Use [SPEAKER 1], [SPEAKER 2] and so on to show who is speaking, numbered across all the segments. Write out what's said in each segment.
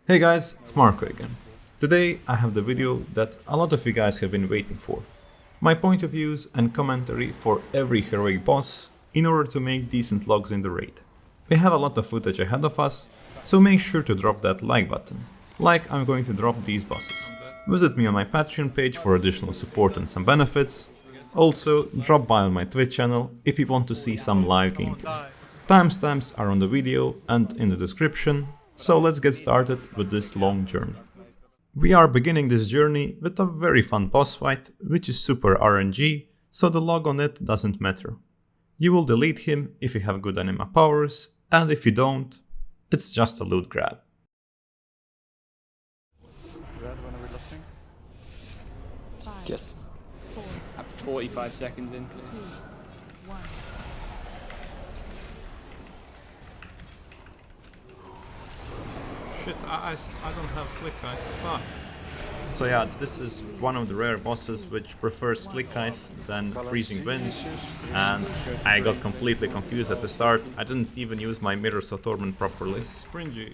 [SPEAKER 1] Hey guys, it's Marco again. Today I have the video that a lot of you guys have been waiting for. My point of views and commentary for every heroic boss in order to make decent logs in the raid. We have a lot of footage ahead of us, so make sure to drop that like button, like I'm going to drop these bosses. Visit me on my Patreon page for additional support and some benefits. Also, drop by on my Twitch channel if you want to see some live gameplay. Timestamps are on the video and in the description. So let's get started with this long journey. We are beginning this journey with a very fun boss fight, which is super RNG, so the log on it doesn't matter. You will delete him if you have good anima powers, and if you don't, it's just a loot grab.
[SPEAKER 2] Yes. At 45 seconds in, please.
[SPEAKER 1] Shit, I don't have slick eyes. Fuck. So yeah, this is one of the rare bosses which prefers slick eyes than freezing winds, and I got completely confused at the start. I didn't even use my mirrors of torment properly. This is cringy.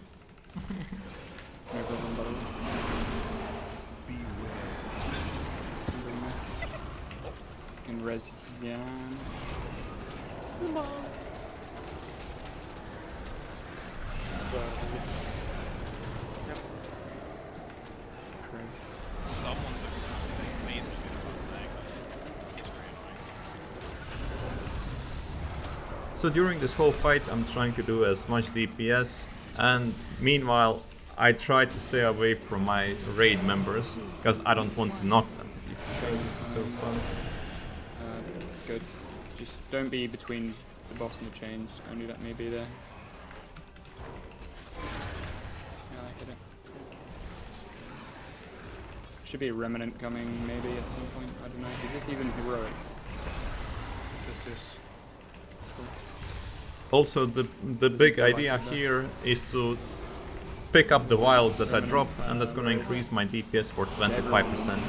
[SPEAKER 2] In res, yeah.
[SPEAKER 3] Someone that plays with saying it's very annoying.
[SPEAKER 1] So during this whole fight I'm trying to do as much DPS, and meanwhile I try to stay away from my raid members because I don't want to knock them. Jesus Christ, this is so fun.
[SPEAKER 2] Good. Just don't be between the boss and the chains. Only let me be there. Yeah, I hit it. Should be a remnant coming maybe at some point. I don't know. Is this even heroic?
[SPEAKER 3] This is
[SPEAKER 1] Also the big idea here is to pick up the vials that I drop, and that's gonna increase my DPS for 25%.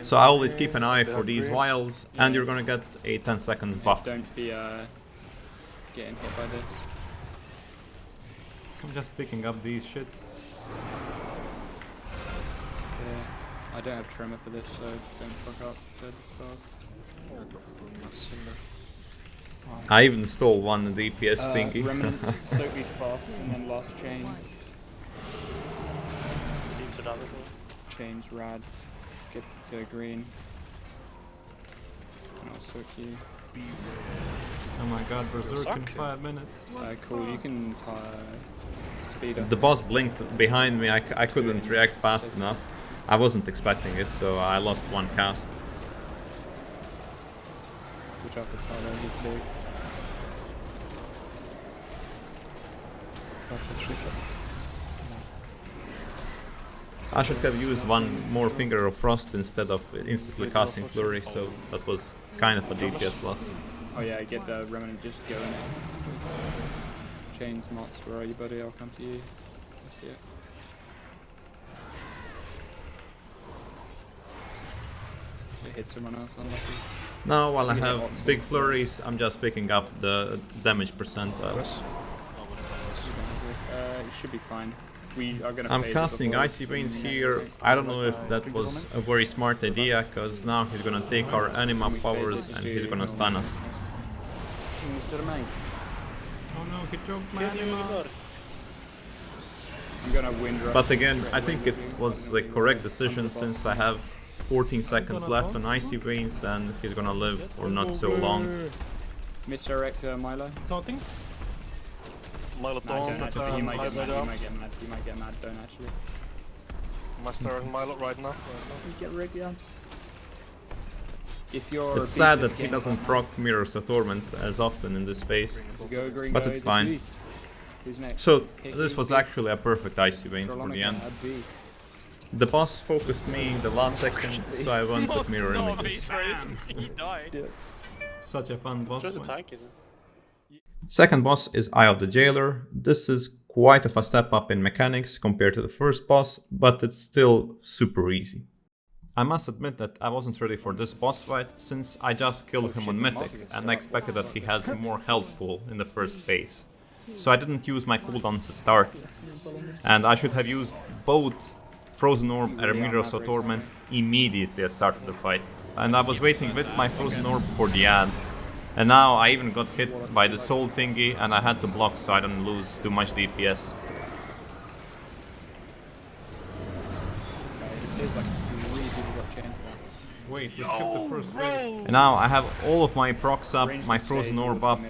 [SPEAKER 1] So I always keep an eye for these vials, and you're gonna get a 10 seconds buff.
[SPEAKER 2] Don't be getting hit by this.
[SPEAKER 1] I'm just picking up these shits.
[SPEAKER 2] Yeah. I don't have tremor for this, so don't fuck up dead spells.
[SPEAKER 1] I even stole one DPS thingy.
[SPEAKER 2] Remnants, soak these fast, and then last chains. Chains rad. Get to green. And I'll soak you.
[SPEAKER 1] Oh my god, Berserk in 5 minutes.
[SPEAKER 2] Cool, you can speed us.
[SPEAKER 1] The boss blinked behind me, I couldn't react fast enough. I wasn't expecting it, so I lost one cast.
[SPEAKER 2] Watch out for Tyler, he's big.
[SPEAKER 1] I should have used one more Finger of Frost instead of instantly casting Flurry, so that was kind of a DPS loss.
[SPEAKER 2] Oh yeah, get the remnant just going. Chains, Mox, where are you, buddy? I'll come to you. I see it. It hit someone else, unlucky.
[SPEAKER 1] Now, while I have big flurries, I'm just picking up the damage percentiles.
[SPEAKER 2] It should be fine. We are gonna.
[SPEAKER 1] I'm casting Icy Veins here. I don't know if that was a very smart idea, because now he's gonna take our anima powers and he's gonna stun us. Oh no, he choked my anima.
[SPEAKER 2] I'm gonna wind
[SPEAKER 1] But again, I think it was the correct decision since I have 14 seconds left on Icy Veins and he's gonna live for not so long.
[SPEAKER 2] Misdirect Milo.
[SPEAKER 3] Taunting? Milo
[SPEAKER 2] Nice,
[SPEAKER 3] taunt,
[SPEAKER 2] you might get mad, you
[SPEAKER 3] Hydra.
[SPEAKER 2] might get mad, you might get mad, don't actually.
[SPEAKER 3] Master and Milo right now.
[SPEAKER 2] You get rigged, yeah. If you're
[SPEAKER 1] It's sad that he doesn't proc Mirrors of Torment as often in this phase, but it's fine.
[SPEAKER 2] Who's next?
[SPEAKER 1] So this was actually a perfect Icy Veins for the end. The boss focused me in the last second, so I went with mirror images.
[SPEAKER 3] He died.
[SPEAKER 1] Such a fun boss fight.
[SPEAKER 3] Attack it.
[SPEAKER 1] Second boss is Eye of the Jailer. This is quite of a step up in mechanics compared to the first boss, but it's still super easy. I must admit that I wasn't ready for this boss fight, since I just killed him on Mythic and I expected that he has more health pool in the first phase. so I didn't use my cooldowns to start. And I should have used both Frozen Orb and Mirrors of Torment immediately at the start of the fight. And I was waiting with my Frozen Orb for the ad. And now I even got hit by the soul thingy and I had to block so I didn't lose too much DPS. Wait, we skipped the first wave. And now I have all of my procs up, my Frozen Orb up.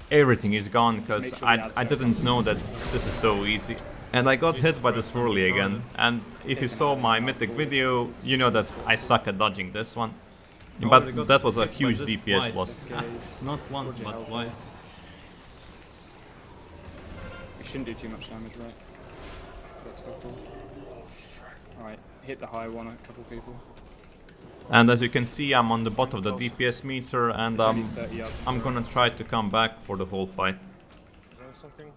[SPEAKER 1] Everything is gone because I didn't know that this is so easy. And I got hit by the swirly again. And if you saw my mythic video, you know that I suck at dodging this one. But that was a huge DPS loss. Not once, but twice.
[SPEAKER 2] It shouldn't do too much damage, right? That's helpful. Alright, hit the high one, a couple people.
[SPEAKER 1] And as you can see, I'm on the bottom of the DPS meter, and I'm gonna try to come back for the whole fight.
[SPEAKER 3] Something?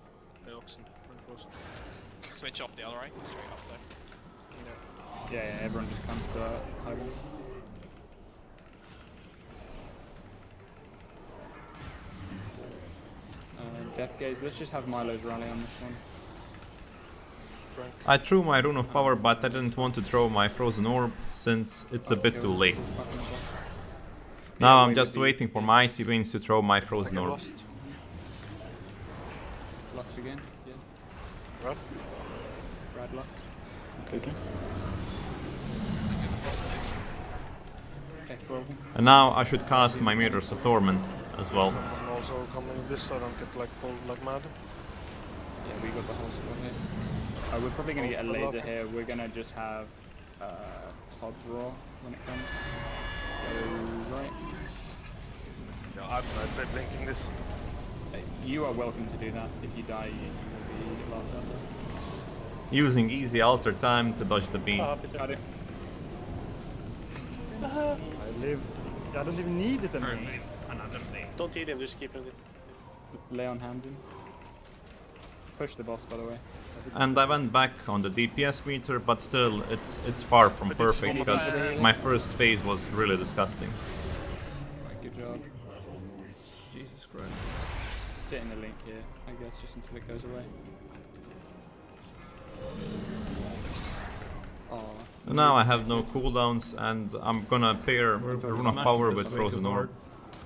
[SPEAKER 3] Switch off the other right, straight up there.
[SPEAKER 2] Yeah, everyone just comes to the high one. Death Gaze, let's just have Milo's rally on this one.
[SPEAKER 1] I threw my Rune of Power, but I didn't want to throw my Frozen Orb since it's a bit too late. Now I'm just waiting for my Icy Veins to throw my Frozen Orb.
[SPEAKER 2] Lust again, yeah.
[SPEAKER 3] Rad?
[SPEAKER 2] Rad Lust.
[SPEAKER 4] Okay.
[SPEAKER 2] F12.
[SPEAKER 1] And now I should cast my Mirrors of Torment as well.
[SPEAKER 5] I'm also coming with this so I don't get like pulled like mad.
[SPEAKER 2] Yeah, we got the whole squad here. We're probably going to get a laser here. We're going to just have Todd's Raw when it comes. Go right.
[SPEAKER 5] No, I'm not blinking this.
[SPEAKER 2] You are welcome to do that. If you die, you will be laughed at.
[SPEAKER 1] Using easy alter time to dodge the beam.
[SPEAKER 2] Got it.
[SPEAKER 4] I don't even need it anymore.
[SPEAKER 6] Don't eat him, just keep him.
[SPEAKER 2] Lay on hands in. Push the boss, by the way.
[SPEAKER 1] And I went back on the DPS meter, but still, it's far from perfect because my first phase was really disgusting.
[SPEAKER 2] Right, good job.
[SPEAKER 1] Jesus Christ.
[SPEAKER 2] Sit in the link here, I guess, just until it goes away. Oh.
[SPEAKER 1] Now I have no cooldowns, and I'm gonna pair Rune of Power with Frozen Orb.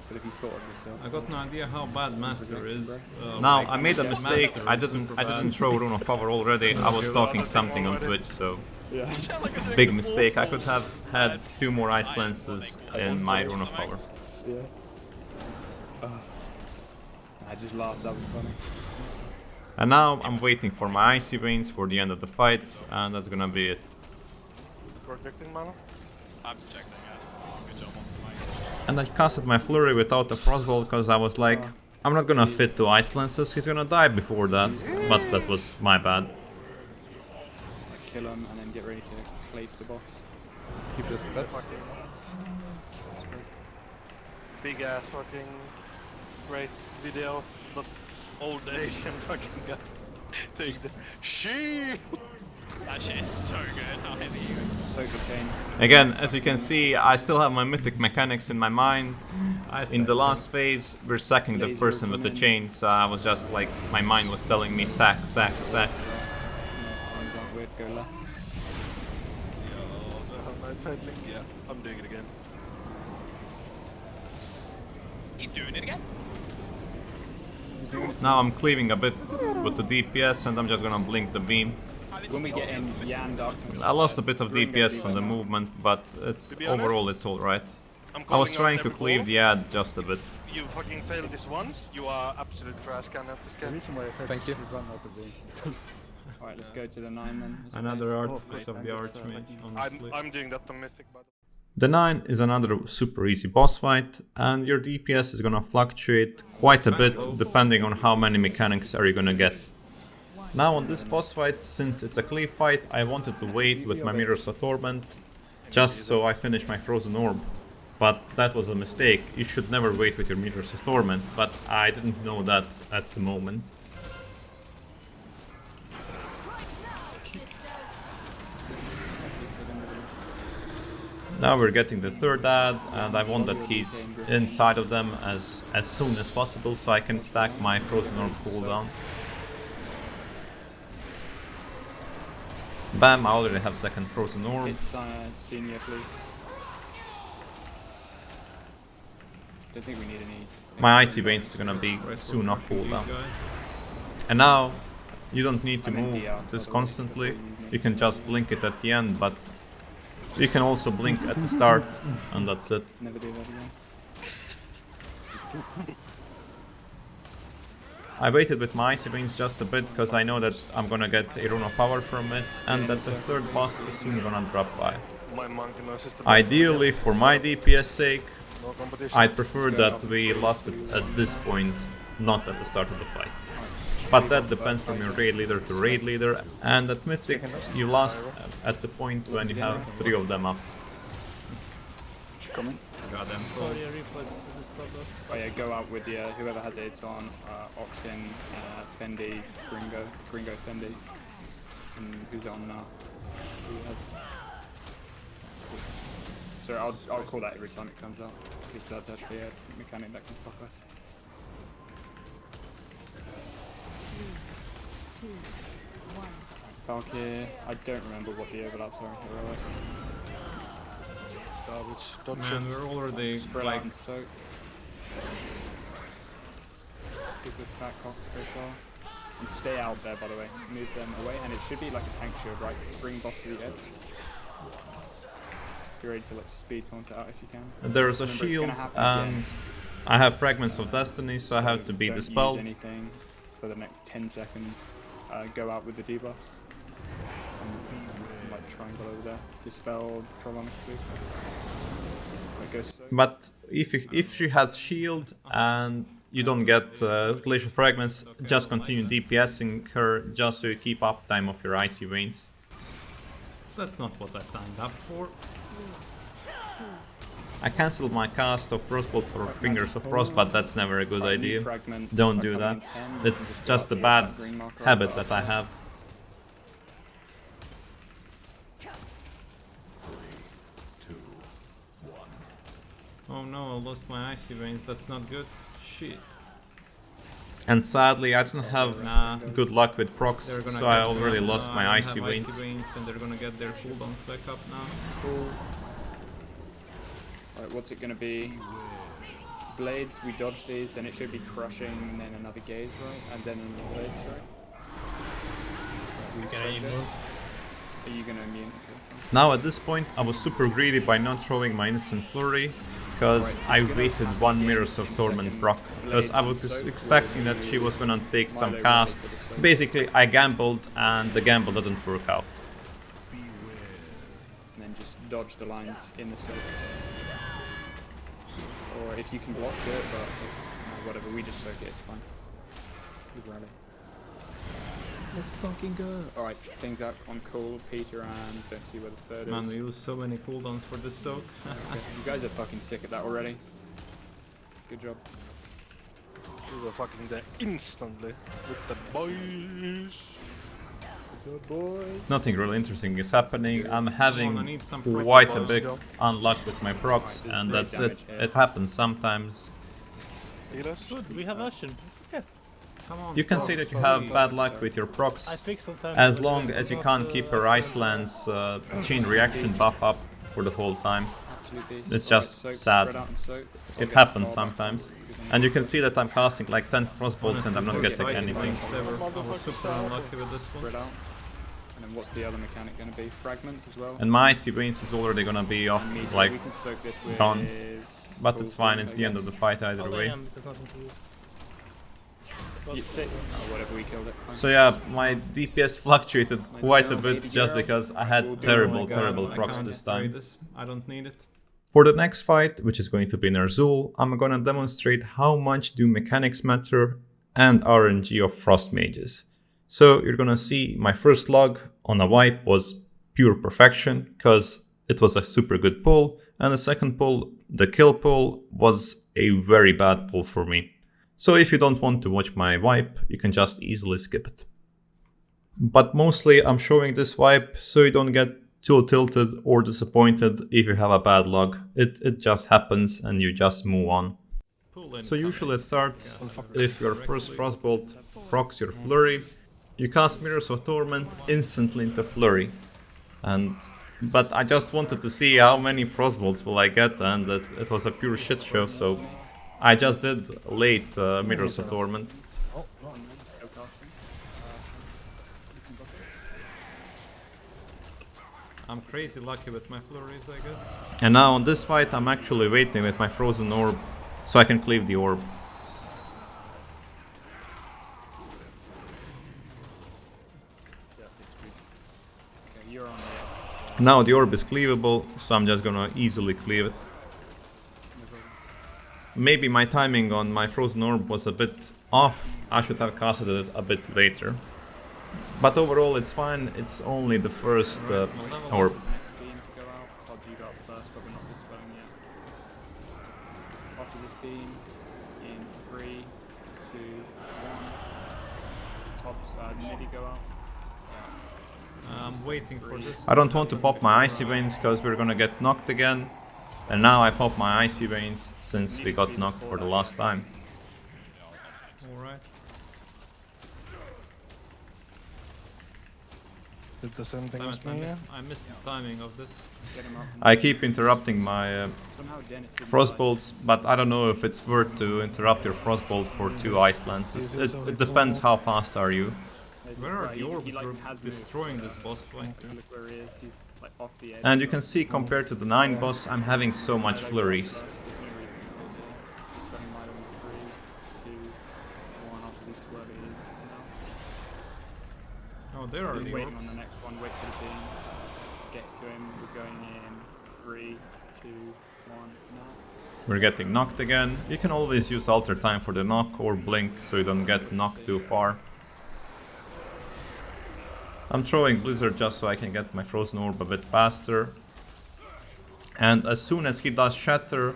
[SPEAKER 2] But if you thought of yourself.
[SPEAKER 7] I got no idea how bad Master is.
[SPEAKER 1] Now I made a mistake. I didn't throw Rune of Power already. I was talking something on Twitch, so
[SPEAKER 2] Yeah.
[SPEAKER 1] big mistake. I could have had 2 more Ice Lances in my Rune of Power.
[SPEAKER 2] Yeah. I just laughed, that was funny.
[SPEAKER 1] And now I'm waiting for my Icy Veins for the end of the fight, and that's gonna be it.
[SPEAKER 5] Protecting mana?
[SPEAKER 3] I'm checking out. Good job on tonight.
[SPEAKER 1] And I casted my Flurry without a Frostbolt because I was like, I'm not gonna fit 2 Ice Lances, he's gonna die before that. But that was my bad.
[SPEAKER 2] Like, kill him and then get ready to clape the boss.
[SPEAKER 4] Keep this bet.
[SPEAKER 5] Big ass fucking great video, but old Asian fucking guy. Take the sheep.
[SPEAKER 3] That shit is so good. How heavy you are.
[SPEAKER 2] So good chain.
[SPEAKER 1] Again, as you can see, I still have my mythic mechanics in my mind. In the last phase, we're sacking the person with the chain, so I was just like, my mind was telling me sack, sack, sack.
[SPEAKER 2] Times aren't weird, go left.
[SPEAKER 5] Yeah, I'm doing it again.
[SPEAKER 3] He's doing it again.
[SPEAKER 1] Now I'm cleaving a bit with the DPS and I'm just gonna blink the beam.
[SPEAKER 2] When we get in Yan Darkness,
[SPEAKER 1] I lost a bit of DPS on the movement, but it's overall it's alright. I was trying to cleave the ad just a bit.
[SPEAKER 5] You fucking failed this once, you are absolute trash can at this
[SPEAKER 4] The
[SPEAKER 5] game.
[SPEAKER 4] reason why I
[SPEAKER 2] Thank you.
[SPEAKER 4] run out of game.
[SPEAKER 2] Alright, let's go to the 9 then.
[SPEAKER 1] Another artifice of the Archmage, honestly.
[SPEAKER 5] I'm doing that on Mythic, by the way.
[SPEAKER 1] The 9 is another super easy boss fight, and your DPS is gonna fluctuate quite a bit depending on how many mechanics are you gonna get. Now on this boss fight, since it's a cleave fight, I wanted to wait with my Mirrors of Torment, just so I finish my Frozen Orb. But that was a mistake, you should never wait with your Mirrors of Torment, but I didn't know that at the moment. Now we're getting the third ad, and I want that he's inside of them as soon as possible so I can stack my Frozen Orb cooldown. Bam, I already have second Frozen Orb.
[SPEAKER 2] Hit senior, please. Don't think we need any.
[SPEAKER 1] My Icy Veins is gonna be soon off cooldown. And now, you don't need to move this constantly. You can just blink it at the end, but you can also blink at the start, and that's it.
[SPEAKER 2] Never do that again.
[SPEAKER 1] I waited with my Icy Veins just a bit, because I know that I'm gonna get a Rune of Power from it, and that the third boss is soon gonna drop by.
[SPEAKER 5] My monkey nose is the best.
[SPEAKER 1] Ideally, for my DPS sake,
[SPEAKER 5] No competition.
[SPEAKER 1] I'd prefer that we lost it at this point, not at the start of the fight. But that depends from your raid leader to raid leader, and at Mythic you lost at the point when you have 3 of them up.
[SPEAKER 2] Coming.
[SPEAKER 7] Goddamn
[SPEAKER 4] Oh,
[SPEAKER 7] close.
[SPEAKER 4] yeah, reflex is problem.
[SPEAKER 2] Oh yeah, go out with whoever has it on, Oxen, Fendi, Gringo Fendi. And who's on now? Who has? Sorry, I'll call that every time it comes out, because that's actually a mechanic that can fuck us. Valkyrie, I don't remember what the overlaps are. Heroic.
[SPEAKER 5] Garbage. Dodge
[SPEAKER 7] Man,
[SPEAKER 5] it.
[SPEAKER 7] we're already
[SPEAKER 2] Spread
[SPEAKER 7] like
[SPEAKER 2] out and soak. Good with fat cocks so far. And stay out there, by the way. Move them away, and it should be like a tank shield, right? Bring boss to the edge. If you're ready to let speed taunt it out if you can.
[SPEAKER 1] There's a
[SPEAKER 2] Remember, it's
[SPEAKER 1] shield,
[SPEAKER 2] gonna happen
[SPEAKER 1] and
[SPEAKER 2] again.
[SPEAKER 1] I have Fragments of Destiny, so I have to be
[SPEAKER 2] Don't
[SPEAKER 1] dispelled.
[SPEAKER 2] Use anything for the next 10 seconds. Go out with the debuffs. And, like triangle over there. Dispelled, prolonged speed.
[SPEAKER 1] But if she has shield and you don't get Glacial Fragments, just continue DPSing her just so you keep uptime of your Icy Veins.
[SPEAKER 7] that's not what I signed up for.
[SPEAKER 1] I cancelled my cast of Frostbolt for Fingers of Frost, but that's never a good idea. Don't do that. It's just a bad habit that I have.
[SPEAKER 7] Oh no, I lost my Icy Veins, that's not good. Shit.
[SPEAKER 1] And sadly, I don't have
[SPEAKER 7] Nah.
[SPEAKER 1] good luck with procs,
[SPEAKER 7] They're gonna
[SPEAKER 1] so I
[SPEAKER 7] get
[SPEAKER 1] already
[SPEAKER 7] their-
[SPEAKER 1] lost
[SPEAKER 7] I
[SPEAKER 1] my
[SPEAKER 7] don't
[SPEAKER 1] Icy
[SPEAKER 7] have
[SPEAKER 1] Veins.
[SPEAKER 7] and they're gonna get their cooldowns back up now.
[SPEAKER 2] Cool. Alright, what's it gonna be? Blades, we dodge these, then it should be crushing, and then another gaze, right? And then another blades, right? Are you gonna immune? Okay.
[SPEAKER 1] Now at this point, I was super greedy by not throwing my Instant Flurry, because I wasted one Mirrors of Torment proc, because I was expecting that she was gonna take some cast. Basically, I gambled, and the gamble didn't work out.
[SPEAKER 2] And then just dodge the lines in the circle. Or if you can block, do it, but whatever, we just soak it, it's fine. Good rally.
[SPEAKER 7] Let's fucking go.
[SPEAKER 2] Alright, things out on cool, Peter, and don't see where the third
[SPEAKER 7] Man,
[SPEAKER 2] is.
[SPEAKER 7] we use so many cooldowns for this soak.
[SPEAKER 2] Okay, you guys are fucking sick at that already. Good job.
[SPEAKER 5] We were fucking there instantly with the boys.
[SPEAKER 2] Good boys.
[SPEAKER 1] Nothing really interesting is happening. I'm
[SPEAKER 7] I
[SPEAKER 1] having
[SPEAKER 7] need some
[SPEAKER 1] quite a big unluck with my procs, and
[SPEAKER 2] great
[SPEAKER 1] that's it.
[SPEAKER 2] damage here.
[SPEAKER 1] It happens sometimes.
[SPEAKER 5] Heal us.
[SPEAKER 4] Good, we have Ashen. Okay.
[SPEAKER 7] Come on.
[SPEAKER 1] You can say that you have bad luck with your
[SPEAKER 4] I
[SPEAKER 1] procs,
[SPEAKER 4] fixed sometimes.
[SPEAKER 1] as long as you can't keep her Iceland's chain reaction buff up for the whole time.
[SPEAKER 2] Absolutely.
[SPEAKER 1] It's just
[SPEAKER 2] Soak,
[SPEAKER 1] sad.
[SPEAKER 2] spread out and soak. I'll
[SPEAKER 1] It
[SPEAKER 2] get
[SPEAKER 1] happens
[SPEAKER 2] far back.
[SPEAKER 1] sometimes. And you can see that I'm casting like 10 Frostbolts and I'm not
[SPEAKER 7] Honestly,
[SPEAKER 1] getting
[SPEAKER 7] Icy
[SPEAKER 1] anything.
[SPEAKER 7] Veins ever. I was super unlucky with this
[SPEAKER 2] Spread
[SPEAKER 7] one.
[SPEAKER 2] out. And then what's the other mechanic going to be? Fragments as well?
[SPEAKER 1] And my Icy Veins is already gonna be off,
[SPEAKER 2] And meteor,
[SPEAKER 1] like,
[SPEAKER 2] we can soak this with
[SPEAKER 1] gone. But
[SPEAKER 2] full
[SPEAKER 1] it's fine,
[SPEAKER 2] flame,
[SPEAKER 1] it's
[SPEAKER 2] I
[SPEAKER 1] the end of
[SPEAKER 2] guess.
[SPEAKER 1] the fight either way.
[SPEAKER 2] You say, oh, whatever, we killed it. Fine.
[SPEAKER 1] So yeah, my DPS fluctuated quite a bit just because I had terrible, terrible
[SPEAKER 7] I
[SPEAKER 1] procs
[SPEAKER 7] can't
[SPEAKER 1] this
[SPEAKER 7] destroy
[SPEAKER 1] time.
[SPEAKER 7] this. I don't need it.
[SPEAKER 1] For the next fight, which is going to be Ner'zhul, I'm gonna demonstrate how much do mechanics matter and RNG of Frost Mages. So you're gonna see my first log on a wipe was pure perfection, because it was a super good pull, and the second pull, the kill pull, was a very bad pull for me. So if you don't want to watch my wipe, you can just easily skip it. But mostly I'm showing this wipe so you don't get too tilted or disappointed if you have a bad log. It just happens and you just move on. So usually it starts if your first Frostbolt procs your Flurry, you cast Mirrors of Torment instantly into Flurry. But I just wanted to see how many Frostbolts will I get, and it was a pure shit show, so I just did late Mirrors of Torment.
[SPEAKER 7] I'm crazy lucky with my flurries, I guess.
[SPEAKER 1] And now on this fight I'm actually waiting with my Frozen Orb so I can cleave the orb. Now the orb is cleavable, so I'm just gonna easily cleave it. Maybe my timing on my Frozen Orb was a bit off, I should have casted it a bit later. But overall it's fine, it's only the first orb.
[SPEAKER 2] Beam to go out. Todd, you got first, but we're not dispelling yet. After this beam, in 3, 2, 1. Todd's midi go out.
[SPEAKER 7] I'm waiting for this.
[SPEAKER 1] I don't want to pop my Icy Veins because we're gonna get knocked again. And now I pop my Icy Veins since we got knocked for the last time.
[SPEAKER 7] Alright.
[SPEAKER 5] Did the same thing as me, yeah?
[SPEAKER 7] I missed the timing of this.
[SPEAKER 2] Get him up.
[SPEAKER 1] I keep interrupting my
[SPEAKER 2] So now Dennis will be
[SPEAKER 1] Frostbolts, but I don't know if it's worth to interrupt your Frostbolt for 2 Ice Lances. It depends how fast are you.
[SPEAKER 2] like,
[SPEAKER 7] Where are
[SPEAKER 2] right,
[SPEAKER 7] the
[SPEAKER 2] he,
[SPEAKER 7] orbs
[SPEAKER 2] like,
[SPEAKER 7] for
[SPEAKER 2] has moved.
[SPEAKER 7] destroying this boss fight?
[SPEAKER 2] Look where he is. He's like off the edge.
[SPEAKER 1] And you can see compared to the 9 boss, I'm having so much flurries.
[SPEAKER 2] Just spending mine on 3, 2, 1 after these swirlies.
[SPEAKER 7] Oh, there are
[SPEAKER 2] We're
[SPEAKER 7] the
[SPEAKER 2] waiting
[SPEAKER 7] orbs.
[SPEAKER 2] on the next one. Wait for the beam. Get to him. We're going in 3, 2, 1. Now.
[SPEAKER 1] We're getting knocked again. You can always use Alter Time for the knock or blink so you don't get knocked too far. I'm throwing Blizzard just so I can get my Frozen Orb a bit faster. And as soon as he does Shatter,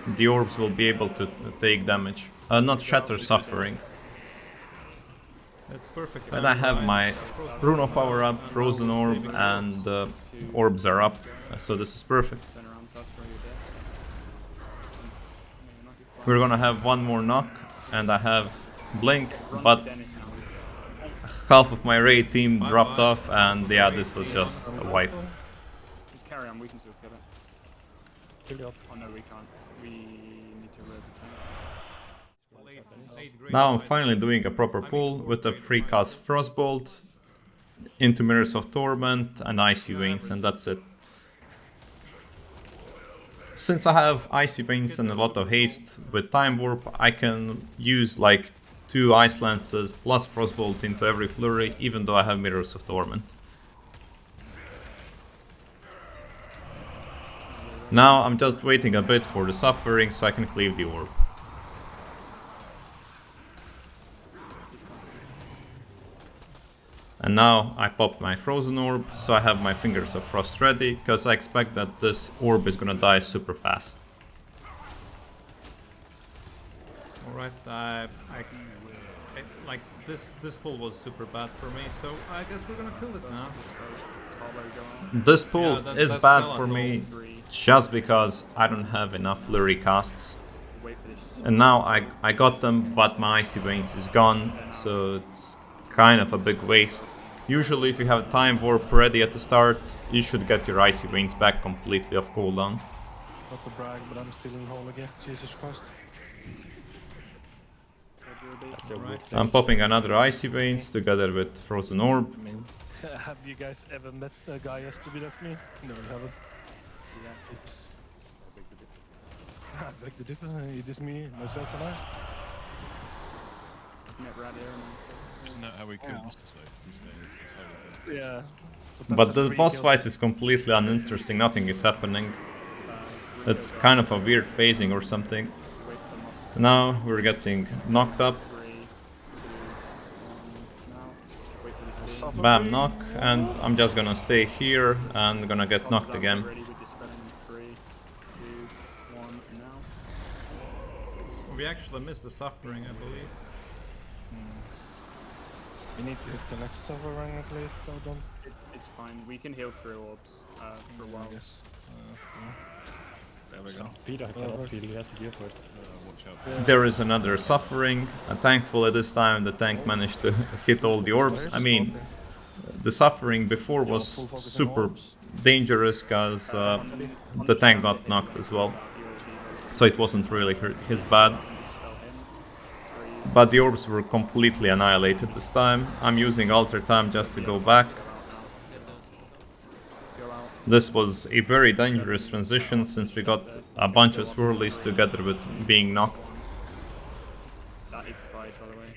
[SPEAKER 1] the orbs will be able to take damage. Not Shatter, Suffering.
[SPEAKER 7] That's perfect.
[SPEAKER 1] And I have my Rune of Power up, Frozen Orb, and orbs are up. So this is perfect.
[SPEAKER 2] Turn around, Sastra, you're dead.
[SPEAKER 1] We're gonna have one more knock, and I have Blink, but
[SPEAKER 2] Dennis now.
[SPEAKER 1] half of my raid team dropped off, and yeah, this was just a wipe.
[SPEAKER 2] Just carry on. We can still kill it.
[SPEAKER 5] Kill you up.
[SPEAKER 2] Oh no, we can't. We need to roll the tank.
[SPEAKER 1] Now I'm finally doing a proper pull with a free cast Frostbolt into Mirrors of Torment and Icy Veins, and that's it. Since I have Icy Veins and a lot of haste with Time Warp, I can use like 2 Ice Lances plus Frostbolt into every flurry, even though I have Mirrors of Torment. Now I'm just waiting a bit for the Suffering so I can cleave the orb. And now I pop my Frozen Orb, so I have my Fingers of Frost ready, because I expect that this orb is gonna die super fast.
[SPEAKER 7] Alright, like this pull was super bad for me, so I guess we're gonna kill it now.
[SPEAKER 1] This pull
[SPEAKER 7] Yeah,
[SPEAKER 1] is
[SPEAKER 7] that's
[SPEAKER 1] bad
[SPEAKER 7] well
[SPEAKER 1] for
[SPEAKER 7] until
[SPEAKER 1] me just because I don't have enough flurry casts.
[SPEAKER 2] Wait for this.
[SPEAKER 1] And now I got them, but my Icy Veins is gone, so it's kind of a big waste. Usually if you have Time Warp ready at the start, you should get your Icy Veins back completely off cooldown.
[SPEAKER 5] Not to brag, but I'm still in hole again. Jesus Christ.
[SPEAKER 1] I'm popping another Icy Veins together with Frozen Orb.
[SPEAKER 5] I mean, have you guys ever met a guy as stupid as me? No, you haven't. Yeah, it's... I beg to differ. It is me, myself and I.
[SPEAKER 2] Met right here and
[SPEAKER 3] Isn't that how we kill bosses though?
[SPEAKER 5] Yeah.
[SPEAKER 1] But the boss fight is completely uninteresting, nothing is happening. It's kind of a weird phasing or something. Now we're getting knocked up.
[SPEAKER 2] 3, 2, 1. Now. Wait for this beam.
[SPEAKER 1] Bam, knock, and I'm just gonna stay here and gonna get knocked again.
[SPEAKER 2] Ready, we're dispelling in 3, 2, 1. Now.
[SPEAKER 7] We actually missed the Suffering, I believe.
[SPEAKER 5] We need to hit the next sovereign at least, so don't.
[SPEAKER 2] It's fine. We can heal through orbs for a while.
[SPEAKER 5] Yes.
[SPEAKER 3] There we go.
[SPEAKER 8] Peter cannot feel he has to gear for it.
[SPEAKER 3] Watch out.
[SPEAKER 1] There is another suffering, and thankfully this time the tank managed to hit all the orbs. I mean, the suffering before was super dangerous because the tank got knocked as well, so it wasn't really his bad. But the orbs were completely annihilated this time. I'm using alter time just to go back. This was a very dangerous transition since we got a bunch of swirlies together with being knocked.
[SPEAKER 2] That expired, by the way.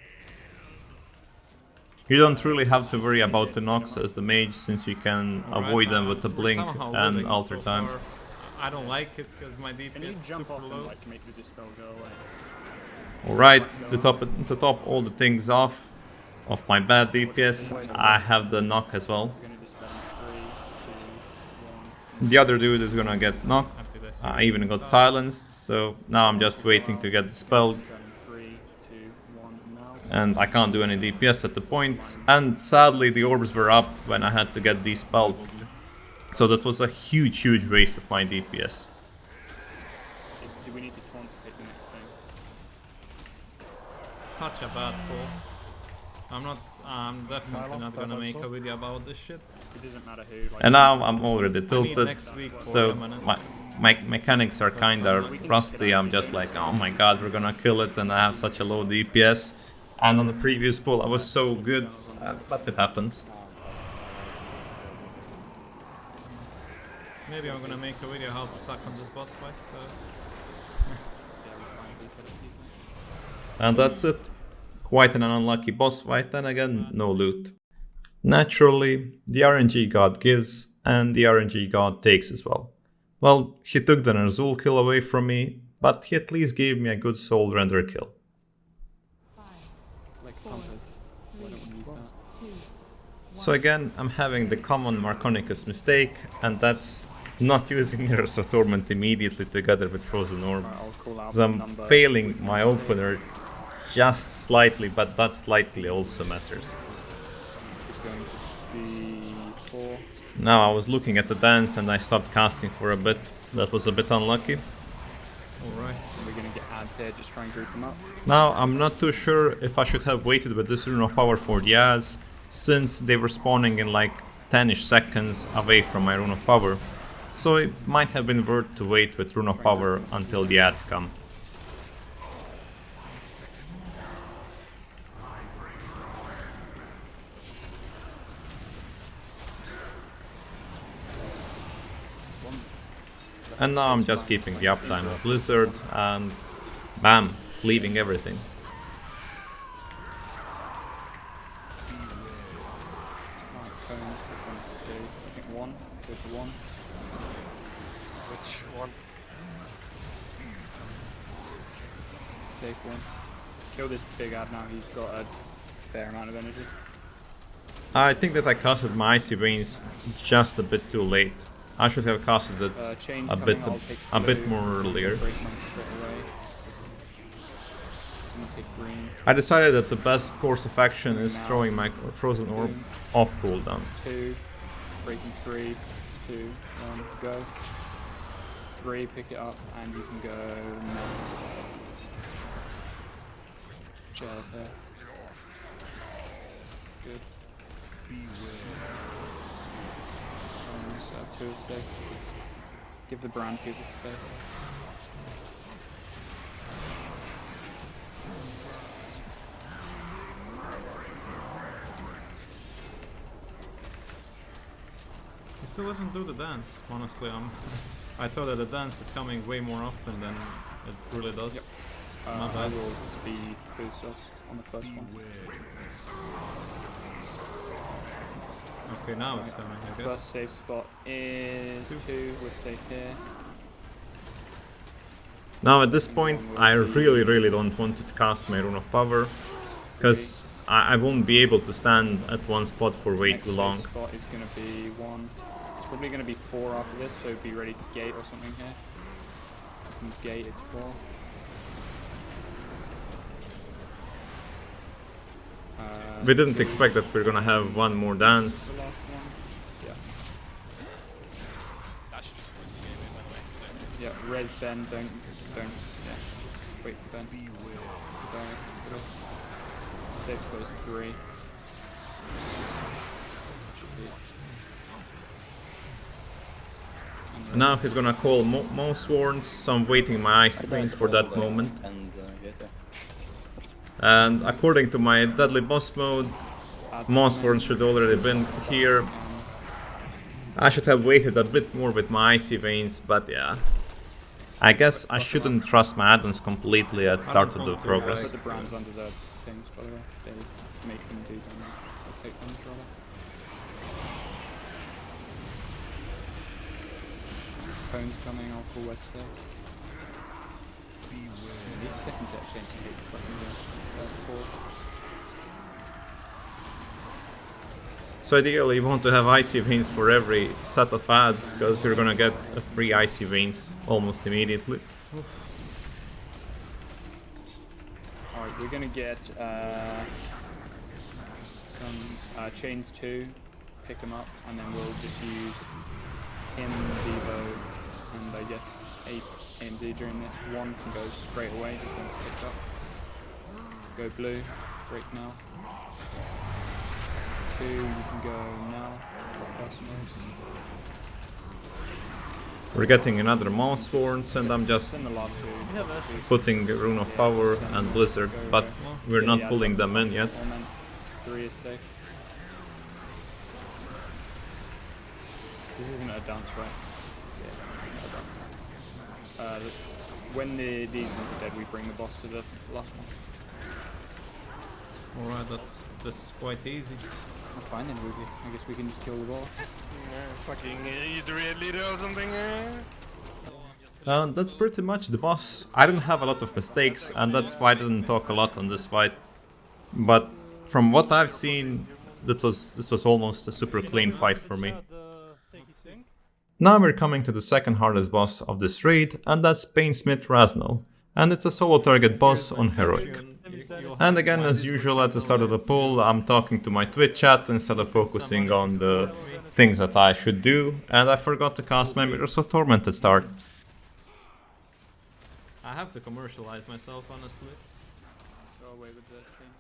[SPEAKER 1] You don't really have to worry about the knocks as the mage since you can avoid them with the blink
[SPEAKER 7] Somehow
[SPEAKER 1] and
[SPEAKER 7] winning
[SPEAKER 1] alter
[SPEAKER 7] so
[SPEAKER 1] time.
[SPEAKER 7] far. I don't like it because my DPS
[SPEAKER 2] Can you
[SPEAKER 7] is
[SPEAKER 2] jump
[SPEAKER 7] super
[SPEAKER 2] off and
[SPEAKER 7] low.
[SPEAKER 2] like make the dispel go away?
[SPEAKER 1] Alright, to top all the things off of my bad DPS, I have the knock as well.
[SPEAKER 2] We're gonna dispel in 3, 2, 1.
[SPEAKER 1] The other dude is gonna get knocked. I even got silenced, so now I'm just waiting to get dispelled.
[SPEAKER 2] Dispel in 3, 2, 1 now.
[SPEAKER 1] And I can't do any DPS at the point. And sadly the orbs were up when I had to get dispelled. So that was a huge waste of my DPS.
[SPEAKER 2] Do we need to taunt to hit the next thing?
[SPEAKER 7] Such a bad call. I'm definitely not gonna make a video about this shit.
[SPEAKER 2] It doesn't matter who. Like,
[SPEAKER 1] And now I'm already
[SPEAKER 7] I need
[SPEAKER 1] tilted,
[SPEAKER 7] next week for
[SPEAKER 1] so
[SPEAKER 7] Eminent.
[SPEAKER 1] my mechanics are kinda rusty. I'm just like, oh my god, we're gonna kill it, and I have such a low DPS. And on the previous pull I was so good, but it happens.
[SPEAKER 7] Maybe I'm gonna make a video how to suck on this boss fight. So
[SPEAKER 1] And that's it. Quite an unlucky boss fight, and again, no loot. Naturally, the RNG god gives, and the RNG god takes as well. Well, he took the Ner'zhul Kill away from me, but he at least gave me a good Soulrender kill.
[SPEAKER 2] like compass. Why don't we use that?
[SPEAKER 1] So again, I'm having the common Marconicus mistake, and that's not using Mirrors of Torment immediately together with Frozen Orb.
[SPEAKER 2] Right, I'll call out
[SPEAKER 1] So I'm
[SPEAKER 2] number.
[SPEAKER 1] failing my opener just slightly, but that slightly also matters.
[SPEAKER 2] It's going to be 4.
[SPEAKER 1] Now I was looking at the dance and I stopped casting for a bit. That was a bit unlucky.
[SPEAKER 7] alright.
[SPEAKER 2] We're going to get ads here, just try and group them up.
[SPEAKER 1] Now I'm not too sure if I should have waited with this Rune of Power for the ads, since they were spawning in like 10ish seconds away from my Rune of Power. So it might have been worth to wait with Rune of Power until the ads come. And now I'm just keeping the uptime of Blizzard and bam, leaving everything.
[SPEAKER 2] Alright, phones, this one's 2. I think 1. Go to 1.
[SPEAKER 5] Which one?
[SPEAKER 2] Safe one. Kill this big ad now, he's got a fair amount of energy.
[SPEAKER 1] I think that I casted my Icy Veins just a bit too late. I should have casted it
[SPEAKER 2] Chain's
[SPEAKER 1] a bit
[SPEAKER 2] coming, I'll take
[SPEAKER 1] a bit
[SPEAKER 2] blue,
[SPEAKER 1] more earlier.
[SPEAKER 2] break mine straight away. It's gonna take green.
[SPEAKER 1] I decided that the best course of action is throwing my Frozen Orb off cooldown.
[SPEAKER 2] 2, breaking 3, 2, 1, go. 3, pick it up, and you can go now. Jail there. Good. So 2 is safe. Give the brand people space.
[SPEAKER 7] He still doesn't do the dance, honestly. I thought that the dance is coming way more often than it really does.
[SPEAKER 2] Yep.
[SPEAKER 7] My
[SPEAKER 2] I
[SPEAKER 7] bad.
[SPEAKER 2] will speed boost us on the first one.
[SPEAKER 7] Okay, now it's coming, I guess.
[SPEAKER 2] First safe spot is 2, we're safe here.
[SPEAKER 1] Now at this point I really don't want to cast my Rune of Power, because I won't be able to stand at one spot for way
[SPEAKER 2] Next
[SPEAKER 1] too
[SPEAKER 2] safe
[SPEAKER 1] long.
[SPEAKER 2] spot is going to be 1. It's probably going to be 4 after this, so be ready to gate or something here. From gate it's 4.
[SPEAKER 7] We didn't expect that we're gonna have one more dance.
[SPEAKER 2] The last one. Yeah.
[SPEAKER 3] That should just force the game in, by the way.
[SPEAKER 2] Yeah, res Ben, don't, yeah. Wait for Ben. Die. Safe goes 3.
[SPEAKER 7] Now he's gonna call Mouse Warns, so I'm waiting my Icy Veins for that moment. And according to my deadly boss mode, Mouse Warns should already been here. I should have waited a bit more with my Icy Veins, but yeah. I guess I shouldn't trust my add-ons completely at start of the progress.
[SPEAKER 2] Put the brands under the things, by the way. They make them do them. I'll take them, rather. Phone's coming, I'll call West Sec. These second set change take fucking 4.
[SPEAKER 7] So ideally you want to have Icy Veins for every set of ads, because you're gonna get a free Icy Veins almost immediately.
[SPEAKER 2] Alright, we're gonna get some chains 2, pick them up, and then we'll just use him, Devo, and I guess AMZ during this. 1 can go straight away, just when it's picked up. Go blue, break now. 2, you can go now, for customers.
[SPEAKER 7] We're getting another Mouse Warns, and I'm just
[SPEAKER 2] Send the last 2.
[SPEAKER 7] putting Rune of Power and Blizzard, but we're not pulling them in yet.
[SPEAKER 2] 3 is safe. This isn't a dance, right? Yeah, a dance. When these ones are dead, we bring the boss to the last one.
[SPEAKER 7] Alright, this is quite easy.
[SPEAKER 2] I'm fine then, Ruby. I guess we can just kill the boss.
[SPEAKER 5] Fucking Idriad leader or something.
[SPEAKER 7] That's pretty much the boss. I didn't have a lot of mistakes, and that's why I didn't talk a lot on this fight. But from what I've seen, this was almost a super clean fight for me. Now we're coming to the second hardest boss of this raid, and that's Painsmith Ner'zhul, and it's a solo target boss on Heroic. And again, as usual at the start of the poll, I'm talking to my Twitch chat instead of focusing on the things that I should do, and I forgot to cast my Mirrors of Torment at start. I have to commercialize myself, honestly.
[SPEAKER 2] Go away with the chains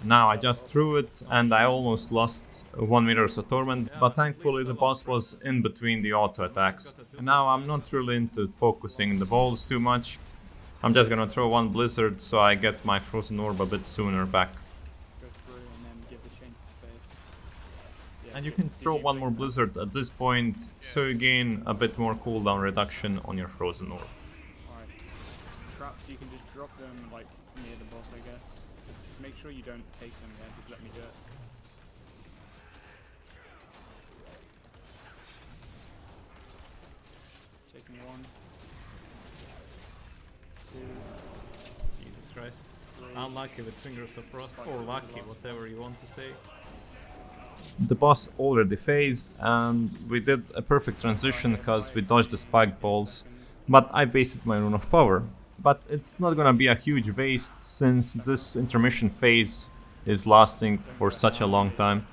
[SPEAKER 2] 2.
[SPEAKER 7] Now I just threw it and I almost lost 1 Mirrors of Torment, but thankfully the boss was in between the auto attacks. And now I'm not really into focusing the balls too much. I'm just gonna throw 1 Blizzard so I get my Frozen Orb a bit sooner back.
[SPEAKER 2] Go through and then give the chains space. Yeah,
[SPEAKER 7] And you can throw 1 more Blizzard at this point, so you gain a bit more cooldown reduction on your Frozen Orb.
[SPEAKER 2] Alright. Traps, you can just drop them like near the boss, I guess. Just make sure you don't take them, yeah, just let me do it. Taking 1. 2.
[SPEAKER 7] Jesus Christ. Unlucky with Fingers of Frost, or lucky, whatever you want to say. The boss already phased, and we did a perfect transition because we dodged the spike balls, but I wasted my Rune of Power. But it's not gonna be a huge waste since this intermission phase is lasting for such a long time.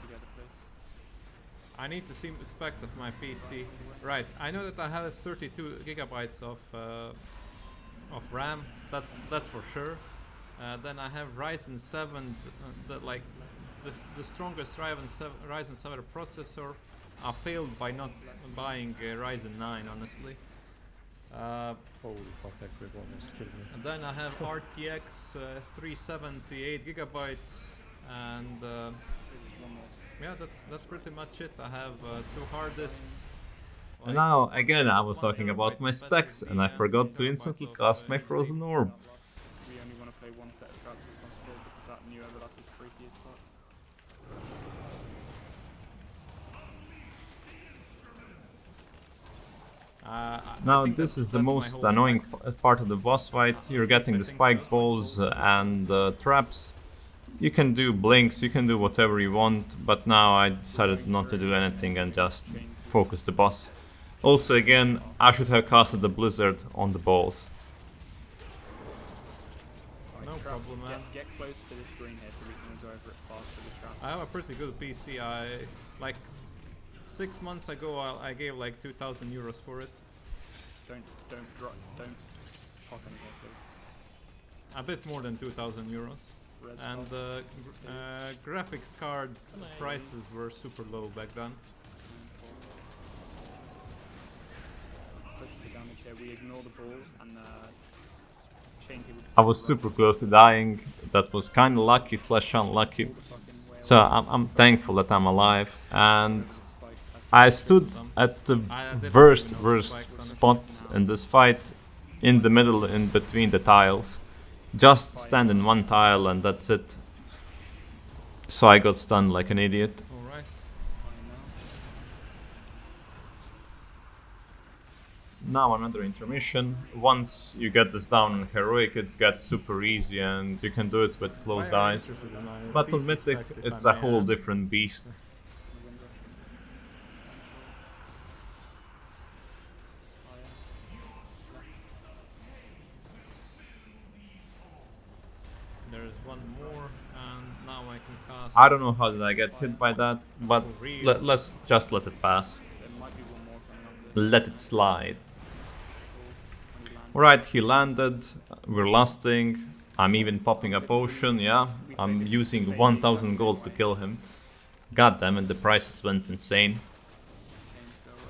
[SPEAKER 7] I need to see the specs of my PC. Right, I know that I have 32 gigabytes of RAM. That's for sure. Then I have Ryzen 7, the strongest Ryzen 7 processor. I failed by not buying a Ryzen 9, honestly.
[SPEAKER 8] Holy fuck, that grid almost killed me.
[SPEAKER 7] And then I have RTX 378 gigabytes, and yeah, that's pretty much it. I have 2 hard disks. And now again, I was talking about my specs, and I forgot to instantly cast my Frozen Orb.
[SPEAKER 2] We only want to play 1 set of traps if possible because that new overlap is freaky as fuck.
[SPEAKER 7] Now this is the most annoying part of the boss fight. You're getting the spike balls and traps. You can do blinks, you can do whatever you want, but now I decided not to do anything and just focus the boss. Also again, I should have casted the Blizzard on the balls.
[SPEAKER 2] Nope.
[SPEAKER 7] problem, man.
[SPEAKER 2] Get close to this green here so we can go over it fast with the trap.
[SPEAKER 7] I have a pretty good PC. Like 6 months ago, I gave like 2,000 euros for it.
[SPEAKER 2] Don't pop anything, please.
[SPEAKER 7] A bit more than 2,000 euros.
[SPEAKER 2] Res
[SPEAKER 7] And graphics card prices were super low back then.
[SPEAKER 2] Push the damage here. We ignore the balls and chain people.
[SPEAKER 1] I was super close to dying. That was kind of lucky slash unlucky. So I'm thankful that I'm alive. And I stood at the worst spot in this fight, in the middle, in between the tiles. Just stand in one tile and that's it. So I got stunned like an idiot.
[SPEAKER 7] Alright.
[SPEAKER 1] Now another intermission. Once you get this down in Heroic, it gets super easy and you can do it with closed eyes. But on Mythic, it's a whole different beast.
[SPEAKER 7] There's one more, and now I can cast.
[SPEAKER 1] I don't know how did I get hit by that, but let's just let it pass.
[SPEAKER 2] There might be one more coming up.
[SPEAKER 1] Let it slide. Alright, he landed. We're lusting. I'm even popping a potion, yeah. I'm using 1000 gold to kill him. God damn it, the prices went insane.
[SPEAKER 2] Chains go away.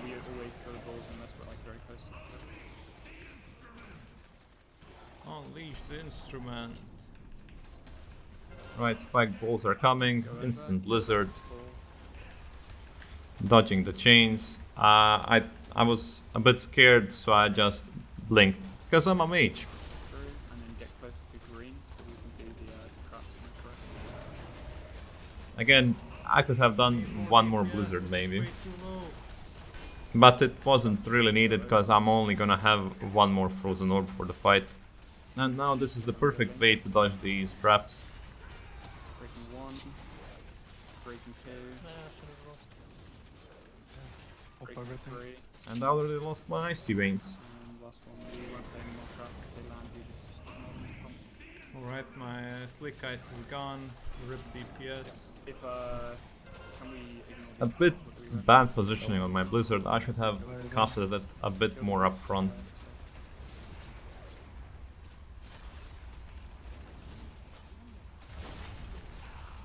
[SPEAKER 2] We always throw balls unless we're like very close to the
[SPEAKER 7] Unleash the instrument.
[SPEAKER 1] Right, spike balls are coming. Instant blizzard. Dodging the chains. I was a bit scared, so I just blinked. Because I'm a mage.
[SPEAKER 2] through and then get close to green so we can do the traps and the correct.
[SPEAKER 1] Again, I could have done one more blizzard maybe. But it wasn't really needed because I'm only gonna have one more frozen orb for the fight. And now this is the perfect way to dodge these traps.
[SPEAKER 2] Breaking 1, breaking 2,
[SPEAKER 5] Pop
[SPEAKER 2] breaking
[SPEAKER 5] everything.
[SPEAKER 2] 3,
[SPEAKER 1] And I already lost my icy veins.
[SPEAKER 2] and last one. We won't play any more traps. If they land, we just
[SPEAKER 7] Alright, my slick ice is gone. Rip DPS.
[SPEAKER 2] if can we ignore
[SPEAKER 1] A
[SPEAKER 2] these
[SPEAKER 1] bit
[SPEAKER 2] traps? Would we run?
[SPEAKER 1] bad positioning on my blizzard. I should have casted it a bit more up front.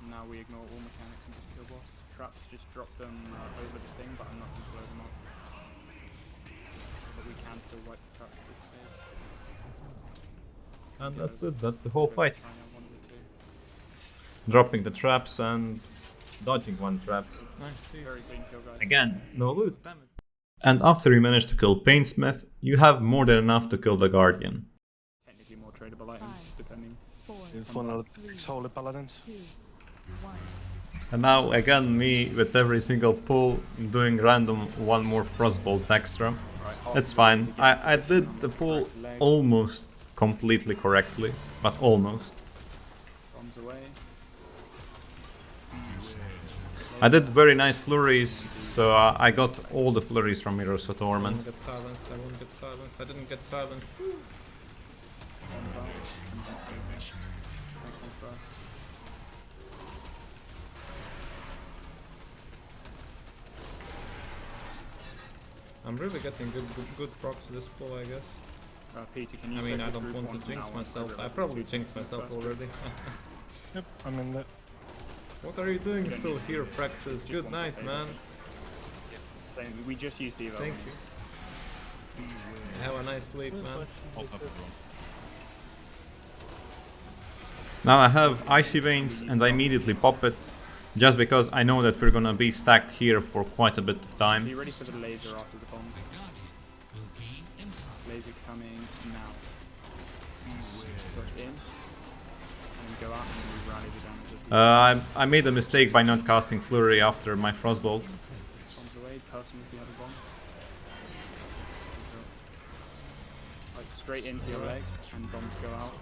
[SPEAKER 2] Now we ignore all mechanics and just kill boss. Traps just drop them over the thing, but I'm not going to blow them up. But we can still wipe the traps at this phase.
[SPEAKER 1] And that's it, that's the whole fight.
[SPEAKER 2] Trying out one of the two.
[SPEAKER 1] Dropping the traps and dodging one traps.
[SPEAKER 7] Nice.
[SPEAKER 2] Very clean kill, guys.
[SPEAKER 1] Again, no loot.
[SPEAKER 7] Damn it.
[SPEAKER 1] And after you manage to kill Painsmith, you have more than enough to kill the Guardian.
[SPEAKER 2] Technically more tradable items, depending.
[SPEAKER 5] Infonal Holy Paladins.
[SPEAKER 1] And now again me with every single pull doing random one more frostbolt extra. It's fine. I did the pull almost completely correctly, but almost.
[SPEAKER 2] Bombs away.
[SPEAKER 1] I did very nice flurries, so I got all the flurries from Mirrors of
[SPEAKER 7] I won't
[SPEAKER 1] Torment.
[SPEAKER 7] get silenced, I won't get silenced, I didn't get silenced.
[SPEAKER 2] Bombs out. And then so take one first.
[SPEAKER 7] I'm really getting good procs this pull, I guess.
[SPEAKER 2] Peter, can you
[SPEAKER 7] I mean,
[SPEAKER 2] take
[SPEAKER 7] I
[SPEAKER 2] the
[SPEAKER 7] don't
[SPEAKER 2] group
[SPEAKER 7] want
[SPEAKER 2] one
[SPEAKER 7] to
[SPEAKER 2] from
[SPEAKER 7] jinx
[SPEAKER 2] now on?
[SPEAKER 7] myself. I
[SPEAKER 2] realised
[SPEAKER 7] probably
[SPEAKER 2] it's
[SPEAKER 7] jinxed
[SPEAKER 2] two
[SPEAKER 7] myself
[SPEAKER 2] first.
[SPEAKER 7] already.
[SPEAKER 5] Yep, I'm in the.
[SPEAKER 7] What are you doing still here, Praxis?
[SPEAKER 2] Just
[SPEAKER 7] Good
[SPEAKER 2] one
[SPEAKER 7] night,
[SPEAKER 2] for
[SPEAKER 7] man.
[SPEAKER 2] Same, we just used Evo.
[SPEAKER 7] Thank you. Have a nice sleep, man.
[SPEAKER 1] Now I have Icy Veins and I immediately pop it, just because I know that we're gonna be stacked here for quite a bit of
[SPEAKER 2] Be
[SPEAKER 1] time.
[SPEAKER 2] ready for the laser after the bombs. Laser coming now. Push in. And go out and we rally the damage.
[SPEAKER 1] I made a mistake by not casting Flurry after my Frostbolt.
[SPEAKER 2] Bombs away, person if you have a bomb. Like straight into your leg and bombs go out.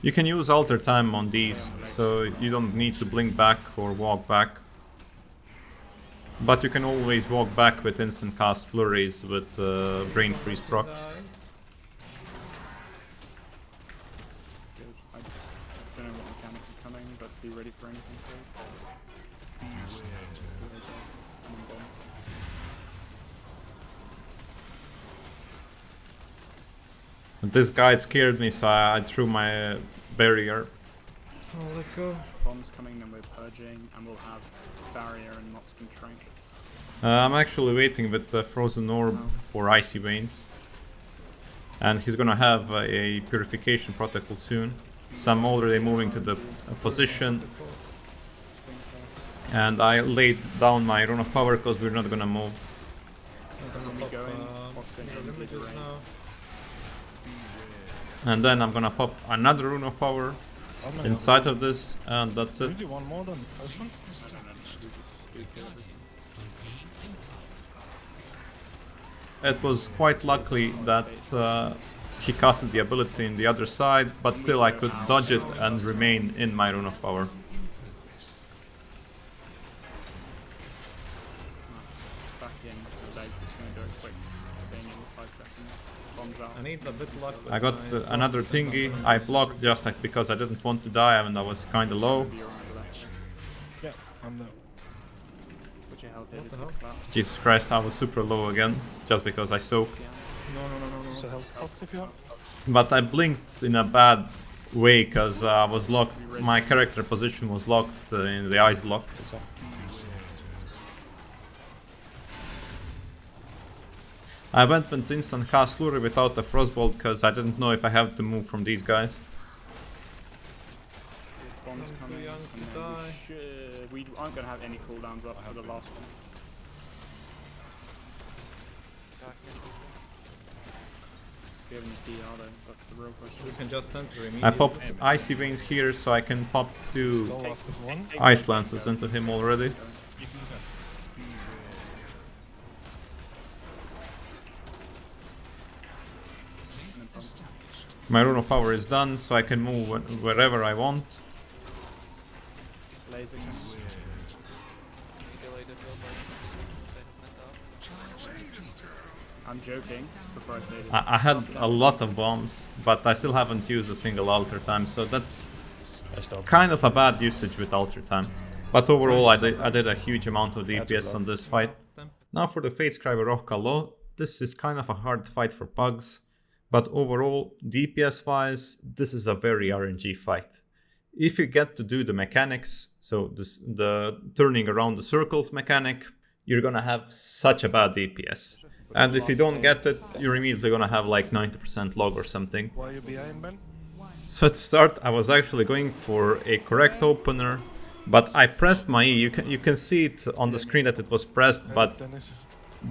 [SPEAKER 1] You can use Alter Time on these, so you don't need to blink back or walk back.
[SPEAKER 7] But you can always walk back with instant cast flurries with Brain Freeze proc.
[SPEAKER 2] Good. I don't know what mechanics are coming, but be ready for anything.
[SPEAKER 7] This guide scared me, so I threw my barrier.
[SPEAKER 1] Oh, let's go.
[SPEAKER 2] Bombs coming, then we're purging, and we'll have barrier and Mox Constraint.
[SPEAKER 7] I'm actually waiting with the Frozen Orb for Icy Veins. And he's gonna have a Purification Protocol soon. So I'm already moving to the position. And I laid down my Rune of Power because we're not gonna move. And then I'm gonna pop another Rune of Power inside of this, and that's it.
[SPEAKER 5] Really one more than the first one?
[SPEAKER 7] It was quite lucky that he casted the ability in the other side, but still I could dodge it and remain in my Rune of Power.
[SPEAKER 2] Back in the legs, it's going to do a quick thing in 5 seconds. Bombs out.
[SPEAKER 8] I need a bit luck.
[SPEAKER 7] I got another thingy. I blocked just like because I didn't want to die and I was kinda low.
[SPEAKER 2] Be around the left.
[SPEAKER 5] Yeah, I'm there.
[SPEAKER 2] Put your health in.
[SPEAKER 8] What the hell?
[SPEAKER 7] Jesus Christ, I was super low again, just because I soaked.
[SPEAKER 5] So help out if you have.
[SPEAKER 7] But I blinked in a bad way because I was locked. My character position was locked in the ice block. I went with instant cast Flurry without the Frostbolt because I didn't know if I have to move from these guys.
[SPEAKER 2] Bombs coming.
[SPEAKER 8] young
[SPEAKER 2] And
[SPEAKER 8] to
[SPEAKER 2] then
[SPEAKER 8] die.
[SPEAKER 2] we aren't going to have any cooldowns up for the last one. We have any DR though, that's the real question.
[SPEAKER 8] We can just enter immediately.
[SPEAKER 7] I popped Icy Veins here so I can pop two
[SPEAKER 5] Go after one.
[SPEAKER 7] Ice Lances into him already. My Rune of Power is done, so I can move wherever I want.
[SPEAKER 2] Laser gun. I'm joking before I say this.
[SPEAKER 7] I had a lot of bombs, but I still haven't used a single altar time, so that's kind of a bad usage with altar time. But overall, I did a huge amount of DPS on this fight. Now for the Fatescribe Roh-Kalo, this is kind of a hard fight for pugs, but overall, DPS wise, this is a very RNG fight. If you get to do the mechanics, so the turning around the circles mechanic, you're gonna have such a bad DPS. And if you don't get it, you're immediately gonna have like 90% log or something.
[SPEAKER 5] Why are you behind, Ben?
[SPEAKER 7] So at the start, I was actually going for a correct opener, but I pressed my E. You can see it on the screen that it was pressed, but
[SPEAKER 5] Dennis.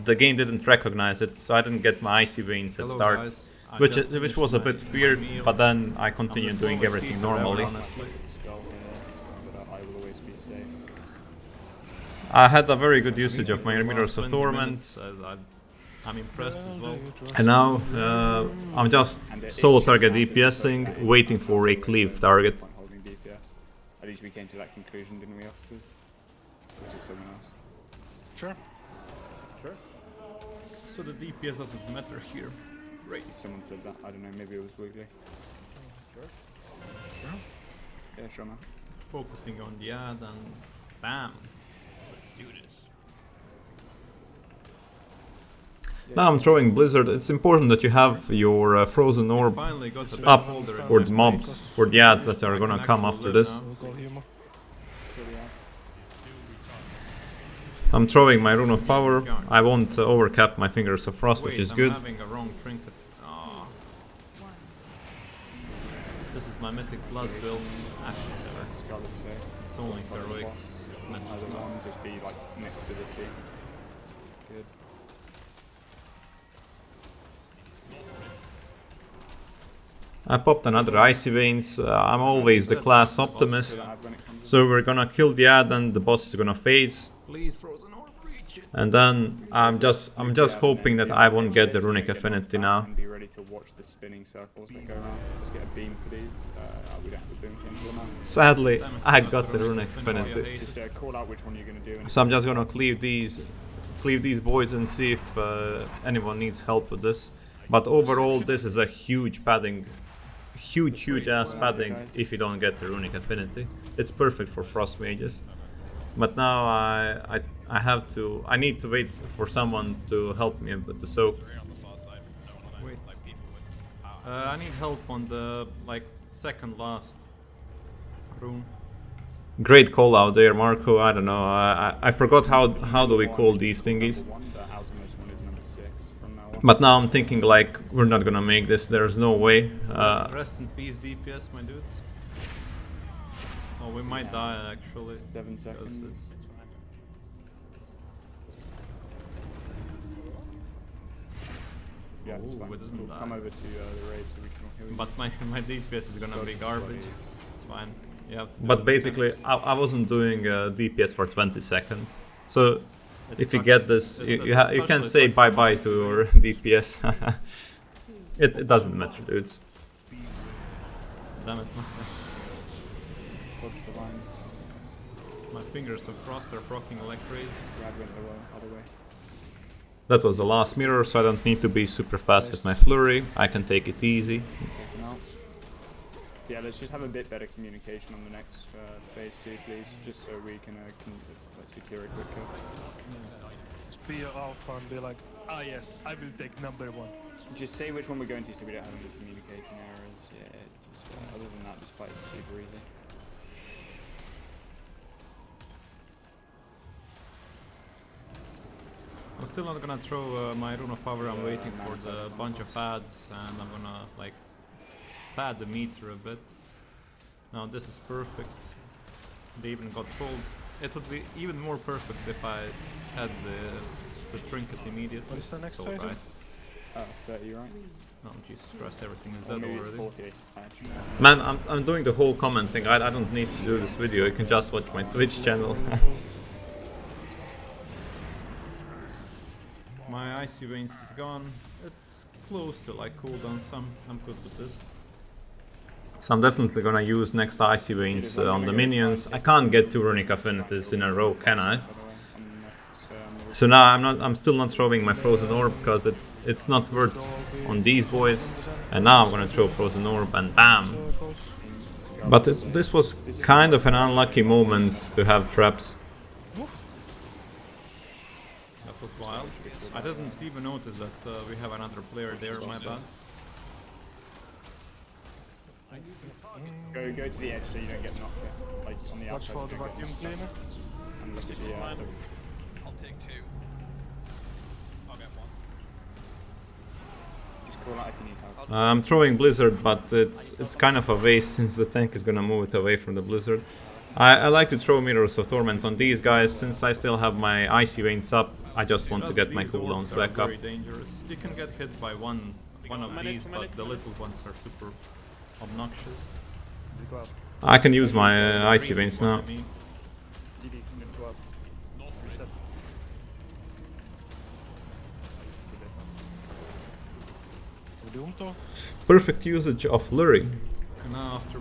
[SPEAKER 7] the game didn't recognize it, so I didn't get my Icy Veins at start, which was a bit weird. But then I continued doing everything normally. I had a very good usage of my Mirrors of Torment.
[SPEAKER 8] I'm impressed as well.
[SPEAKER 7] And now I'm just solo target DPSing, waiting for a cleave target.
[SPEAKER 2] Holding DPS. At least we came to that conclusion, didn't we, officers? Or was it someone else?
[SPEAKER 5] Sure.
[SPEAKER 2] Sure.
[SPEAKER 7] So the DPS doesn't matter here.
[SPEAKER 2] Right. Someone said that. I don't know. Maybe it was Wiggly. Sure.
[SPEAKER 5] Sure.
[SPEAKER 2] Yeah, sure, man.
[SPEAKER 7] Focusing on the ad and bam. Let's do this. Now I'm throwing Blizzard. It's important that you have your Frozen Orb
[SPEAKER 8] Finally got a
[SPEAKER 7] up
[SPEAKER 8] holder
[SPEAKER 7] for the mobs, for the ads that are gonna come after this.
[SPEAKER 5] We'll go here more.
[SPEAKER 7] I'm throwing my Rune of Power. I won't overcap my Fingers of Frost, which is
[SPEAKER 8] I'm
[SPEAKER 7] good.
[SPEAKER 8] having a wrong trinket. Ah. This is my Mythic Plus build. Actually,
[SPEAKER 2] Scarlet to say.
[SPEAKER 8] it's only heroic.
[SPEAKER 2] Either one, just be like next to this team. Good.
[SPEAKER 7] I popped another Icy Veins. I'm always the class optimist. So we're gonna kill the ad and the boss is gonna phase.
[SPEAKER 8] Please, Frozen Orb, reach it.
[SPEAKER 1] And then I'm just hoping that I won't get the runic affinity now.
[SPEAKER 2] And be ready to watch the spinning circles that go around. Let's get a beam for these. We don't have a boom king for them.
[SPEAKER 1] Sadly, I got the runic affinity.
[SPEAKER 2] Just call out which one you're going to do. And
[SPEAKER 1] So I'm just gonna cleave these boys and see if anyone needs help with this. But overall, this is a huge padding, huge ass padding if you don't get the runic affinity. It's perfect for frost mages. But now I need to wait for someone to help me with the soak.
[SPEAKER 7] Wait. I need help on the second last rune.
[SPEAKER 1] Great call out there, Marco. I don't know. I forgot how do we call these thingies.
[SPEAKER 2] the outermost one is number 6 from now on.
[SPEAKER 1] But now I'm thinking like we're not gonna make this. There's no way.
[SPEAKER 7] Rest in peace, DPS, my dudes. Oh, we might die actually.
[SPEAKER 2] 7 seconds. Yeah, it's
[SPEAKER 7] Ooh,
[SPEAKER 2] fine.
[SPEAKER 7] it doesn't
[SPEAKER 2] We'll
[SPEAKER 7] die.
[SPEAKER 2] come over to the raid so we can hear you.
[SPEAKER 7] But my DPS is gonna be garbage. It's fine. You have to do
[SPEAKER 1] But
[SPEAKER 7] it
[SPEAKER 1] basically,
[SPEAKER 7] mechanics.
[SPEAKER 1] I wasn't doing DPS for 20 seconds. So
[SPEAKER 7] It
[SPEAKER 1] if you
[SPEAKER 7] sucks.
[SPEAKER 1] get this, you can say bye bye to your DPS. It doesn't matter, dudes.
[SPEAKER 7] Damn it.
[SPEAKER 2] Close the lines.
[SPEAKER 7] My fingers of frost are proccing electrays.
[SPEAKER 2] Grab went the other way.
[SPEAKER 1] That was the last mirror, so I don't need to be super fast with my flurry. I can take it easy.
[SPEAKER 2] Take them out. Yeah, let's just have a bit better communication on the next phase 2, please, just so we can secure a quick kill.
[SPEAKER 5] Just be alpha and be like, ah yes, I will take number 1.
[SPEAKER 2] Just say which one we're going to so we don't have any communication errors. Yeah, just, other than that, this fight is super easy.
[SPEAKER 7] I'm still not gonna throw my rune of power. I'm waiting for the bunch of pads, and I'm gonna pad the meter a bit. Now this is perfect. They even got pulled. It would be even more perfect if I had the trinket immediately.
[SPEAKER 5] What is the next
[SPEAKER 7] So
[SPEAKER 5] phase?
[SPEAKER 7] right.
[SPEAKER 2] 30, right?
[SPEAKER 7] No, Jesus Christ, everything is
[SPEAKER 2] Or
[SPEAKER 7] dead
[SPEAKER 2] maybe it's
[SPEAKER 7] already.
[SPEAKER 2] 40, actually.
[SPEAKER 1] Man, I'm doing the whole comment thing. I don't need to do this video. You can just watch my Twitch channel.
[SPEAKER 7] My icy veins is gone. It's close to cooldown, so I'm good with this.
[SPEAKER 1] So I'm definitely gonna use next icy veins on the minions. I can't get 2 runic affinities in a row, can I? So now I'm still not throwing my frozen orb because it's not worth on these boys. And now I'm gonna throw frozen orb and bam. But this was kind of an unlucky moment to have traps.
[SPEAKER 7] That was wild. I didn't even notice that we have another player there, my bad.
[SPEAKER 2] Go to the edge so you don't get knocked out. Like on the
[SPEAKER 5] Watch
[SPEAKER 2] outside.
[SPEAKER 5] for the
[SPEAKER 2] you don't get
[SPEAKER 5] vacuum
[SPEAKER 2] knocked
[SPEAKER 5] cleaner.
[SPEAKER 2] out. And look at the
[SPEAKER 3] I'll take 2. I'll get 1.
[SPEAKER 2] just call out if you need help.
[SPEAKER 1] I'm throwing blizzard, but it's kind of a waste since the tank is gonna move it away from the blizzard. I like to throw mirrors of torment on these guys since I still have my icy veins up. I just want to
[SPEAKER 7] Because
[SPEAKER 1] get my
[SPEAKER 7] these
[SPEAKER 1] cooldowns
[SPEAKER 7] orbs are
[SPEAKER 1] back up.
[SPEAKER 7] very dangerous. You can get hit by one of these, but the little ones are super obnoxious.
[SPEAKER 1] I can use my icy
[SPEAKER 7] Green
[SPEAKER 1] veins
[SPEAKER 7] one,
[SPEAKER 1] now.
[SPEAKER 7] I mean.
[SPEAKER 1] Perfect usage of luring.
[SPEAKER 7] And now after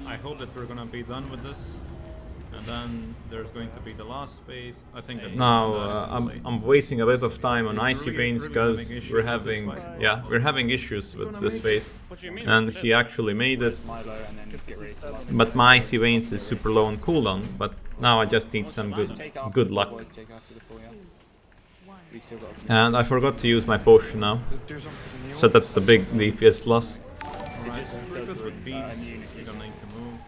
[SPEAKER 7] I hope that we're gonna be done with this, and then there's going to be the last phase. I think that
[SPEAKER 1] Now
[SPEAKER 7] it's too late.
[SPEAKER 1] I'm wasting a bit of time on
[SPEAKER 7] We're
[SPEAKER 1] icy
[SPEAKER 7] really
[SPEAKER 1] veins because
[SPEAKER 7] having issues
[SPEAKER 1] we're
[SPEAKER 7] with this
[SPEAKER 1] having
[SPEAKER 7] fight.
[SPEAKER 1] we're having issues with this phase,
[SPEAKER 6] What do you mean?
[SPEAKER 1] and he actually made it.
[SPEAKER 2] Milo and then just get ready to launch.
[SPEAKER 1] But my icy veins is super low on cooldown. But now I just need some
[SPEAKER 2] Take after
[SPEAKER 1] good
[SPEAKER 2] the
[SPEAKER 1] luck.
[SPEAKER 2] boys, take after the full, yeah. We still got
[SPEAKER 1] And I forgot to use my potion now,
[SPEAKER 5] Do something new.
[SPEAKER 1] so that's a big DPS loss.
[SPEAKER 7] Alright, we're good with beams. We don't need to move.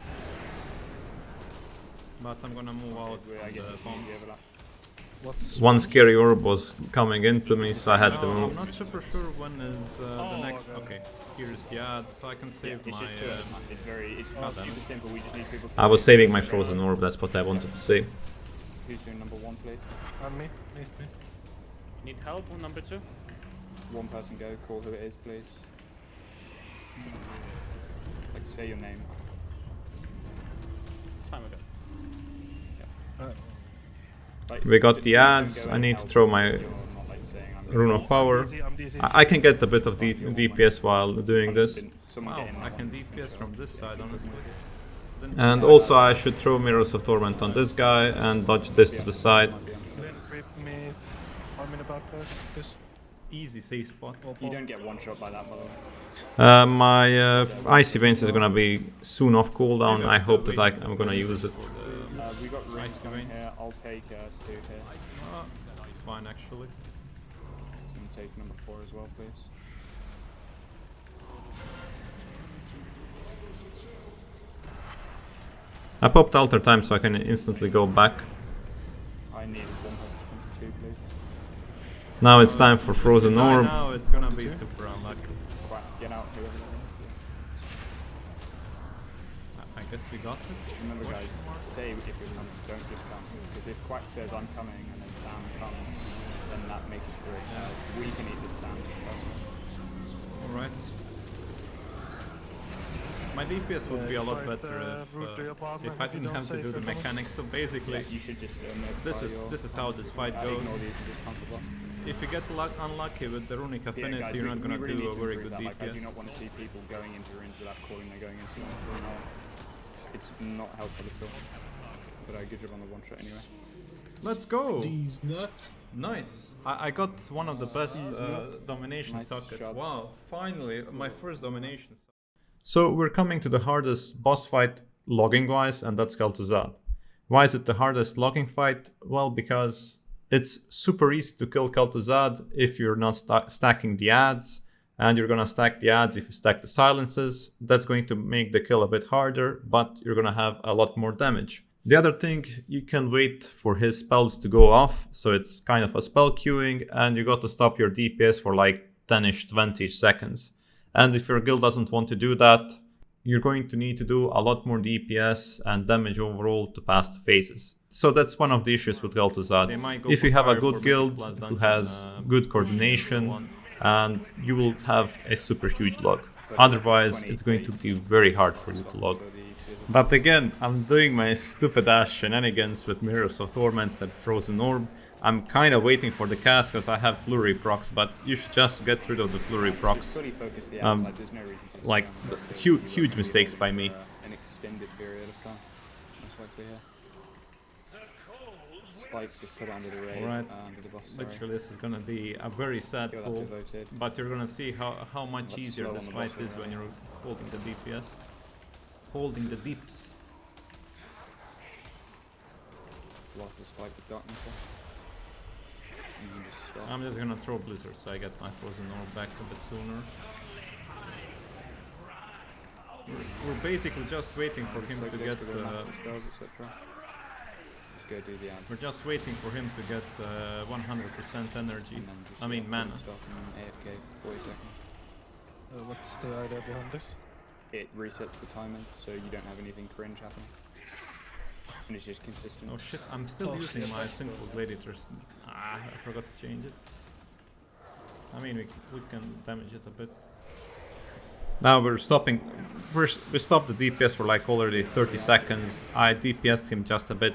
[SPEAKER 7] But I'm gonna move out
[SPEAKER 2] I
[SPEAKER 7] from
[SPEAKER 2] guess
[SPEAKER 7] the
[SPEAKER 2] it's
[SPEAKER 7] bombs.
[SPEAKER 2] easy overlap.
[SPEAKER 1] One scary orb was coming into me, so I had to
[SPEAKER 7] I'm
[SPEAKER 1] move.
[SPEAKER 7] not super sure when is the next. Okay, here's the ad, so I can save
[SPEAKER 2] It's
[SPEAKER 7] my.
[SPEAKER 2] just 2 at a time. It's
[SPEAKER 7] damn
[SPEAKER 2] super
[SPEAKER 7] it.
[SPEAKER 2] simple. We just need people to
[SPEAKER 1] I was saving my frozen orb. That's what I wanted to say.
[SPEAKER 2] Who's doing number 1, please?
[SPEAKER 5] And me.
[SPEAKER 6] Need help on number 2?
[SPEAKER 2] One person go. Call who it is, please. Like say your name.
[SPEAKER 6] Time ago.
[SPEAKER 2] Like,
[SPEAKER 1] We got
[SPEAKER 2] just
[SPEAKER 1] the
[SPEAKER 2] please don't
[SPEAKER 1] ads.
[SPEAKER 2] go
[SPEAKER 1] I
[SPEAKER 2] and
[SPEAKER 1] need to
[SPEAKER 2] help
[SPEAKER 1] throw
[SPEAKER 2] if
[SPEAKER 1] my
[SPEAKER 2] you're not, like, saying I'm gonna
[SPEAKER 1] Rune
[SPEAKER 2] go
[SPEAKER 1] of Power.
[SPEAKER 5] I'm DC.
[SPEAKER 1] I can get a bit of the DPS while doing this.
[SPEAKER 2] Someone
[SPEAKER 7] Wow,
[SPEAKER 2] get in
[SPEAKER 7] I
[SPEAKER 2] there
[SPEAKER 7] can
[SPEAKER 2] and
[SPEAKER 7] DPS
[SPEAKER 2] finish
[SPEAKER 7] from
[SPEAKER 2] off.
[SPEAKER 7] this side, honestly.
[SPEAKER 1] And also I should throw Mirrors of Torment on this guy and dodge this to the side.
[SPEAKER 2] Might be on
[SPEAKER 5] Glenn, creep me. 1 minute about this.
[SPEAKER 7] Easy safe spot.
[SPEAKER 2] You don't get one shot by that, by the way.
[SPEAKER 1] My Icy Veins is gonna be soon off cooldown. I hope that I'm gonna use it.
[SPEAKER 2] We got rings
[SPEAKER 7] Icy
[SPEAKER 2] coming
[SPEAKER 7] Veins.
[SPEAKER 2] here. I'll take 2 here.
[SPEAKER 7] It's fine actually.
[SPEAKER 2] Someone take number 4 as well, please.
[SPEAKER 1] I popped Alter Time so I can instantly go back.
[SPEAKER 2] I need 122, please.
[SPEAKER 1] Now it's time for Frozen Orb.
[SPEAKER 7] Now it's gonna be super unlucky.
[SPEAKER 2] Quack, get out, whoever it
[SPEAKER 7] I guess we got it.
[SPEAKER 2] is. Remember, guys, say if you're coming, don't just come. Because if Quack says I'm coming and then Sam comes, then that makes us great. We can eat this Sam.
[SPEAKER 7] Alright. My DPS would be a lot better if I didn't have to do the mechanics. So basically,
[SPEAKER 2] You should just
[SPEAKER 7] this is how this fight goes.
[SPEAKER 2] ignore these and just come to boss.
[SPEAKER 7] If you get unlucky with the runic
[SPEAKER 2] Yeah,
[SPEAKER 7] affinity,
[SPEAKER 2] guys,
[SPEAKER 7] you're not gonna
[SPEAKER 2] really
[SPEAKER 7] do
[SPEAKER 2] need
[SPEAKER 7] a
[SPEAKER 2] to
[SPEAKER 7] very
[SPEAKER 2] improve
[SPEAKER 7] good
[SPEAKER 2] that. Like, I do
[SPEAKER 7] DPS.
[SPEAKER 2] not want to see people going into range without calling they're going into one. You know, it's not helpful at all. But good job on the one shot anyway.
[SPEAKER 7] Let's go!
[SPEAKER 8] These nuts.
[SPEAKER 7] Nice. I got one of the best domination
[SPEAKER 2] Nice
[SPEAKER 7] sockets.
[SPEAKER 2] shot.
[SPEAKER 7] Wow! Finally, my first domination.
[SPEAKER 1] So we're coming to the hardest boss fight logging wise, and that's Kel'Thuzad. Why is it the hardest logging fight? Well, because it's super easy to kill Kel'Thuzad if you're not stacking the ads, and you're gonna stack the ads if you stack the silences. That's going to make the kill a bit harder, but you're gonna have a lot more damage. The other thing, you can wait for his spells to go off, so it's kind of a spell queuing, and you got to stop your DPS for like 10ish, 20ish seconds. And if your guild doesn't want to do that, you're going to need to do a lot more DPS and damage overall to pass the phases. So that's one of the issues with Kel'Thuzad. If you have a good guild who has good coordination, and you will have a super huge log. Otherwise, it's going to be very hard for you to log. But again, I'm doing my stupid ass shenanigans with Mirrors of Torment and Frozen Orb. I'm kind of waiting for the cast because I have Flurry procs, but you should just get rid of the Flurry procs.
[SPEAKER 2] Fully focus the ads, there's no reason to
[SPEAKER 1] Like, huge mistakes by me.
[SPEAKER 2] An extended period of time. Most likely here. Spike, just put it under the raid,
[SPEAKER 7] Alright.
[SPEAKER 2] under the boss, sorry.
[SPEAKER 7] Literally, this is gonna be a very sad
[SPEAKER 2] You'll have
[SPEAKER 7] pull,
[SPEAKER 2] to vote it.
[SPEAKER 7] but you're gonna see how much
[SPEAKER 2] Let's
[SPEAKER 7] easier
[SPEAKER 2] slow
[SPEAKER 7] this
[SPEAKER 2] on the
[SPEAKER 7] fight
[SPEAKER 2] bottom
[SPEAKER 7] is when
[SPEAKER 2] right.
[SPEAKER 7] you're holding the DPS. Holding the deeps.
[SPEAKER 2] Lost the spike with darkness there. You can just stop.
[SPEAKER 7] I'm just gonna throw Blizzard so I get my Frozen Orb back a bit sooner. We're basically just waiting for him to get.
[SPEAKER 2] Spells, etc. Just go do the ads.
[SPEAKER 7] We're just waiting for him to get 100% energy.
[SPEAKER 2] And then just
[SPEAKER 7] I mean mana.
[SPEAKER 2] Stop and AFK for 40 seconds.
[SPEAKER 5] What's the idea behind this?
[SPEAKER 2] It resets the timers so you don't have anything cringe happen. And it's just consistent.
[SPEAKER 7] Oh shit! I'm still using my single gladiators. I forgot to change it. I mean, we can damage it a bit.
[SPEAKER 1] Now we're stopping. First, we stopped the DPS for like already 30 seconds. I DPS'd him just a bit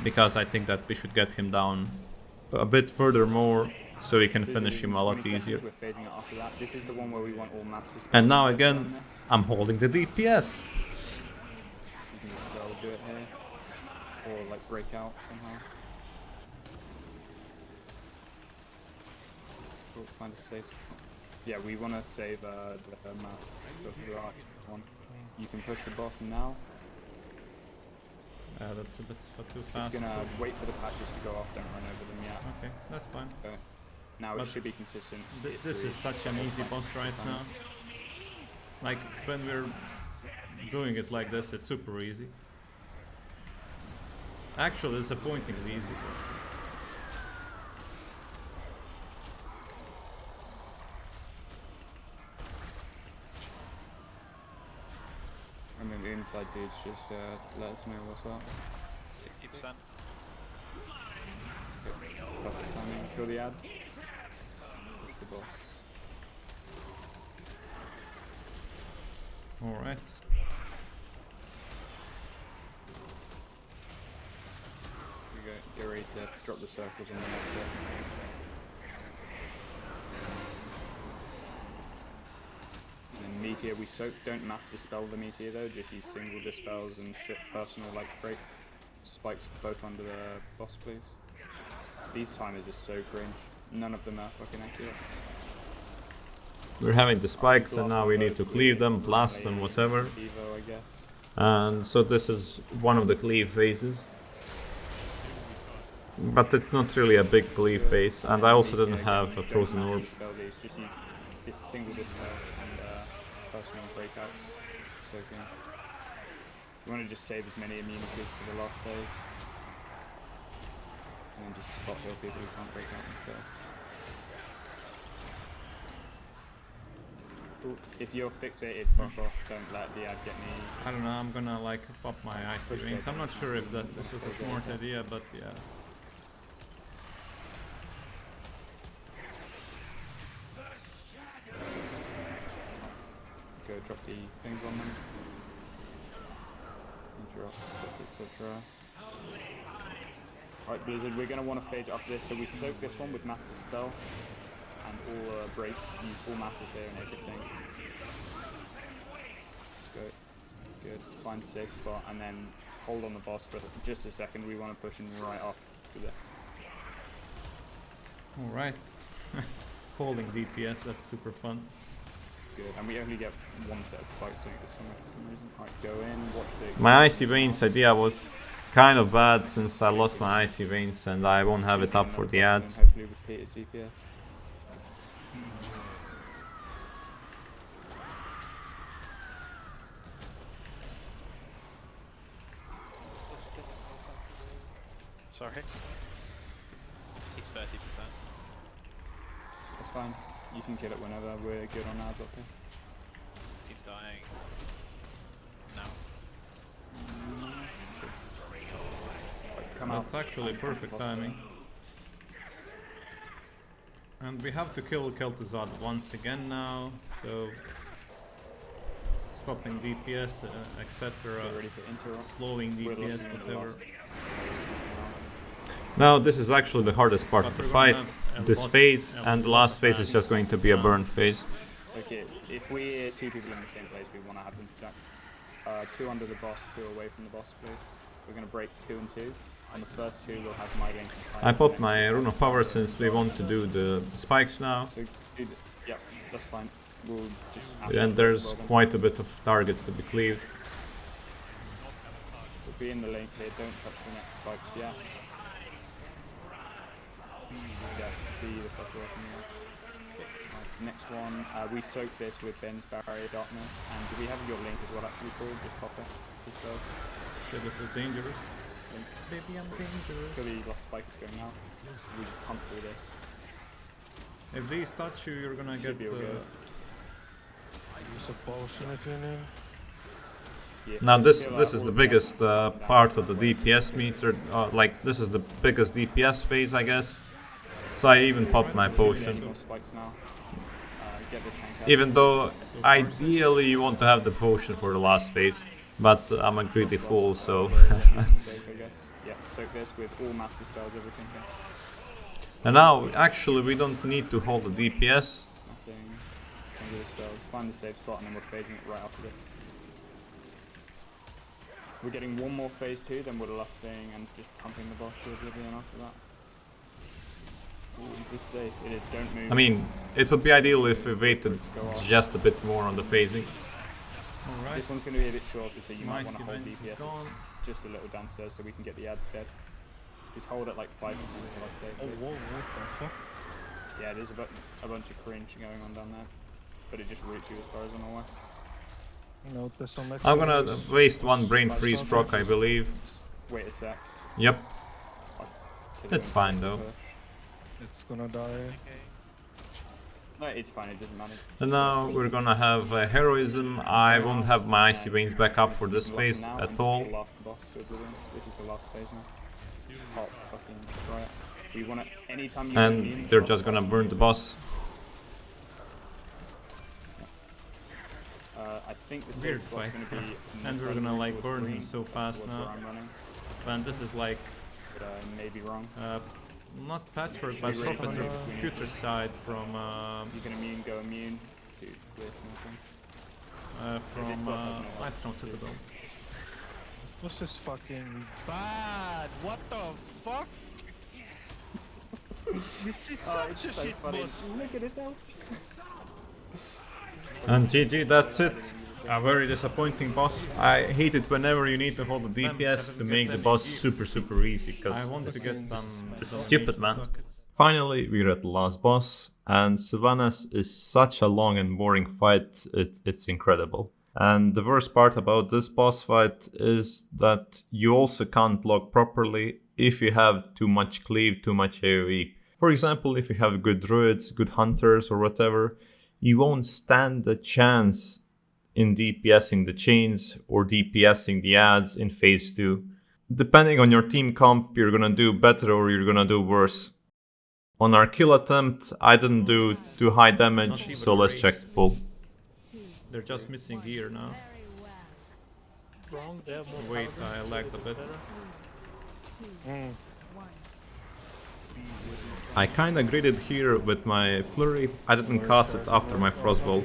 [SPEAKER 1] because I think that we should get him down a bit further more so we can finish him a lot easier.
[SPEAKER 2] We're phasing it after that. This is the one where we want all maps to spell.
[SPEAKER 1] And now again, I'm holding the DPS.
[SPEAKER 2] You can just spell do it here. Or like break out somehow. We'll find a safe spot. Yeah, we want to save the map. The right one. You can push the boss now.
[SPEAKER 7] That's a bit too fast.
[SPEAKER 2] Just gonna wait for the patches to go off, don't run over them yet.
[SPEAKER 7] Okay, that's fine.
[SPEAKER 2] Okay. Now
[SPEAKER 7] But
[SPEAKER 2] it should be consistent.
[SPEAKER 7] This is such an easy boss right now. Like, when we're doing it like this, it's super easy. Actually, disappointingly easy.
[SPEAKER 2] And then the inside dudes just let us know what's up.
[SPEAKER 3] 60%.
[SPEAKER 2] Perfect timing. Kill the ads. Push the boss.
[SPEAKER 7] Alright.
[SPEAKER 2] Here we go. get ready to drop the circles on the next bit. And then Meteor, we don't mass dispel the Meteor though, just use single dispels and sit personal like breaks. Spikes both under the boss, please. These timers are so cringe. None of them are fucking accurate.
[SPEAKER 1] We're having the spikes and now we need to cleave them, blast them, whatever.
[SPEAKER 2] Evo, I guess.
[SPEAKER 1] And so this is one of the cleave phases. But it's not really a big cleave phase, and I also didn't have a frozen orb.
[SPEAKER 2] Just use this single dispels and personal breakouts. So good. You want to just save as many immunities for the last phase. And then just spot heal people who can't break out themselves. Ooh, if you're fixated, fuck off. Don't let the ad get me.
[SPEAKER 7] I don't know, I'm gonna like pop my icy veins. I'm not sure if this was a smart idea, but yeah.
[SPEAKER 2] Go drop the things on them. Interrupt, etc. Alright, Blizzard, we're going to want to phase it after this, so we soak this one with Master Spell and all break, use all Masters here and everything. Let's go. Good. Find a safe spot and then hold on the boss for just a second. We want to push him right off to this.
[SPEAKER 7] Alright. Holding DPS, that's super fun.
[SPEAKER 2] Good, and we only get one set of spikes doing this summer for some reason. Alright, go in, watch the...
[SPEAKER 1] My icy veins idea was kind of bad since I lost my icy veins and I won't have it up for the ads.
[SPEAKER 2] Hopefully repeat its DPS.
[SPEAKER 3] Sorry. He's 30%.
[SPEAKER 2] That's fine. You can kill it whenever we're good on ads up here.
[SPEAKER 3] He's dying. No.
[SPEAKER 2] Come out.
[SPEAKER 7] That's actually perfect timing. And we have to kill Kel'Thuzad once again now, so stopping DPS, etc.
[SPEAKER 2] Get ready for interrupt.
[SPEAKER 7] Slowing
[SPEAKER 2] We're
[SPEAKER 7] DPS,
[SPEAKER 2] losing in the
[SPEAKER 7] whatever.
[SPEAKER 2] last-
[SPEAKER 1] Now this is actually the hardest part of the
[SPEAKER 7] But we're
[SPEAKER 1] fight,
[SPEAKER 7] gonna have a
[SPEAKER 1] this
[SPEAKER 7] lot-
[SPEAKER 1] phase,
[SPEAKER 7] a
[SPEAKER 1] and the
[SPEAKER 7] lot
[SPEAKER 1] last
[SPEAKER 7] of
[SPEAKER 1] phase is just going to be a burn phase.
[SPEAKER 2] Okay, if we're two people in the same place, we want to have them stacked. Two under the boss, two away from the boss, please. We're going to break 2 and 2. On the first two, we'll have my link.
[SPEAKER 1] I popped my Rune of Power since we want to do the spikes now.
[SPEAKER 2] So, yep, that's fine. We'll just...
[SPEAKER 1] And there's quite a bit of targets to be cleaved.
[SPEAKER 2] We'll be in the link here, don't touch the next spikes, yeah. Yeah, the fuck away from here. Right, next one, we soak this with Ben's Barrier Darkness, and do we have your link as well actually called? Just pop it. Just go.
[SPEAKER 7] Shit, this is dangerous.
[SPEAKER 2] Link.
[SPEAKER 7] Baby, I'm dangerous.
[SPEAKER 2] Kill the last spike is going now. We just pump through this.
[SPEAKER 7] If these touch you, you're gonna
[SPEAKER 2] Should
[SPEAKER 7] get
[SPEAKER 2] be all good.
[SPEAKER 5] Use a potion if you need.
[SPEAKER 2] Yeah.
[SPEAKER 1] Now this
[SPEAKER 2] Kill
[SPEAKER 1] is
[SPEAKER 2] all
[SPEAKER 1] the
[SPEAKER 2] the
[SPEAKER 1] biggest
[SPEAKER 2] damage.
[SPEAKER 1] part of the DPS meter, like this is the biggest DPS phase I guess. So I even popped my potion.
[SPEAKER 2] More spikes now. Get the tank out.
[SPEAKER 1] Even though ideally you want to have the potion for the last phase, but I'm a greedy fool, so...
[SPEAKER 2] Soak, I guess. Yeah, soak this with all master spells, everything here.
[SPEAKER 1] And now actually we don't need to hold the DPS.
[SPEAKER 2] Nothing. Single spells. Find the safe spot and then we're phasing it right after this. We're getting one more phase 2, then we're lusting and just pumping the boss to oblivion after that. Ooh, is this safe? It is, don't move.
[SPEAKER 1] I mean, it would be ideal if we waited just a bit more on the phasing.
[SPEAKER 7] Alright.
[SPEAKER 2] This one's going to be a bit shorter, so you might
[SPEAKER 7] Nice
[SPEAKER 2] want to hold
[SPEAKER 7] events is
[SPEAKER 2] DPS
[SPEAKER 7] gone.
[SPEAKER 2] just a little downstairs so we can get the ads dead. Just hold it like 5% until I say.
[SPEAKER 5] Oh, whoa, what the fuck?
[SPEAKER 2] Yeah, there's a bunch of cringe going on down there. But it just roots you as far as I'm aware.
[SPEAKER 5] No, there's some
[SPEAKER 1] I'm gonna
[SPEAKER 5] extras.
[SPEAKER 1] waste one brain freeze proc, I believe.
[SPEAKER 2] Wait a sec.
[SPEAKER 1] Yep.
[SPEAKER 2] I'll kill
[SPEAKER 1] It's
[SPEAKER 2] it
[SPEAKER 1] fine though.
[SPEAKER 2] first.
[SPEAKER 5] It's gonna die.
[SPEAKER 2] No, it's fine, it doesn't matter.
[SPEAKER 1] And now we're gonna have heroism. I won't have my icy veins back up for this phase
[SPEAKER 2] Now,
[SPEAKER 1] at
[SPEAKER 2] and
[SPEAKER 1] all.
[SPEAKER 2] the last boss to oblivion. This is the last phase now. Hot fucking riot. We want to, anytime you
[SPEAKER 1] And they're just gonna burn the boss.
[SPEAKER 2] I think the
[SPEAKER 7] Weird
[SPEAKER 2] safe spot's
[SPEAKER 7] fight.
[SPEAKER 2] going to be...
[SPEAKER 7] And we're gonna like burn him so fast
[SPEAKER 2] Towards
[SPEAKER 7] now.
[SPEAKER 2] where I'm running.
[SPEAKER 7] Man, this is like
[SPEAKER 2] but I may be wrong.
[SPEAKER 7] Not Patrick, but
[SPEAKER 2] Should we wait
[SPEAKER 7] Professor
[SPEAKER 2] for it?
[SPEAKER 7] Future Side from
[SPEAKER 2] You can immune, go immune to clear smoking.
[SPEAKER 7] from Ice Crown Citadel.
[SPEAKER 5] This is fucking bad. What the fuck? This is such a shit boss.
[SPEAKER 2] Look at this out.
[SPEAKER 1] And GG, that's it. A very disappointing boss. I hate it whenever you need to hold the DPS to make the boss super easy,
[SPEAKER 7] I
[SPEAKER 1] because
[SPEAKER 7] wanted to get some.
[SPEAKER 1] this is stupid, man. Finally, we're at the last boss, and Sylvanas is such a long and boring fight, it's incredible. And the worst part about this boss fight is that you also can't log properly if you have too much cleave, too much AoE. For example, if you have good druids, good hunters or whatever, you won't stand a chance in DPSing the chains or DPSing the ads in phase 2. Depending on your team comp, you're gonna do better or you're gonna do worse. On our kill attempt, I didn't do too high damage, so let's check the pull.
[SPEAKER 7] They're just missing gear now.
[SPEAKER 4] Wrong, they have more
[SPEAKER 7] Wait,
[SPEAKER 4] power.
[SPEAKER 7] I lagged a bit.
[SPEAKER 1] I kinda gritted here with my flurry. I didn't cast it after my frostbolt,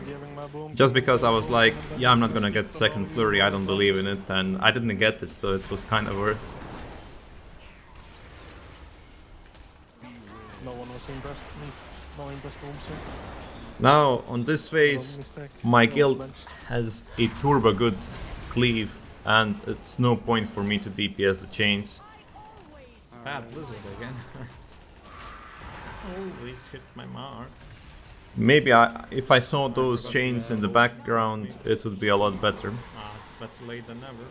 [SPEAKER 1] just because I was like, yeah, I'm not gonna get second flurry, I don't believe in it, and I didn't get it, so it was kinda worth.
[SPEAKER 5] No one was impressed. No impressed moves.
[SPEAKER 1] Now, on this phase, my guild has a turbo good cleave, and it's no point for me to DPS the chains.
[SPEAKER 7] Bad blizzard again. Always hit my mark.
[SPEAKER 1] Maybe if I saw those chains in the background, it would be a lot better.
[SPEAKER 7] It's better late than never.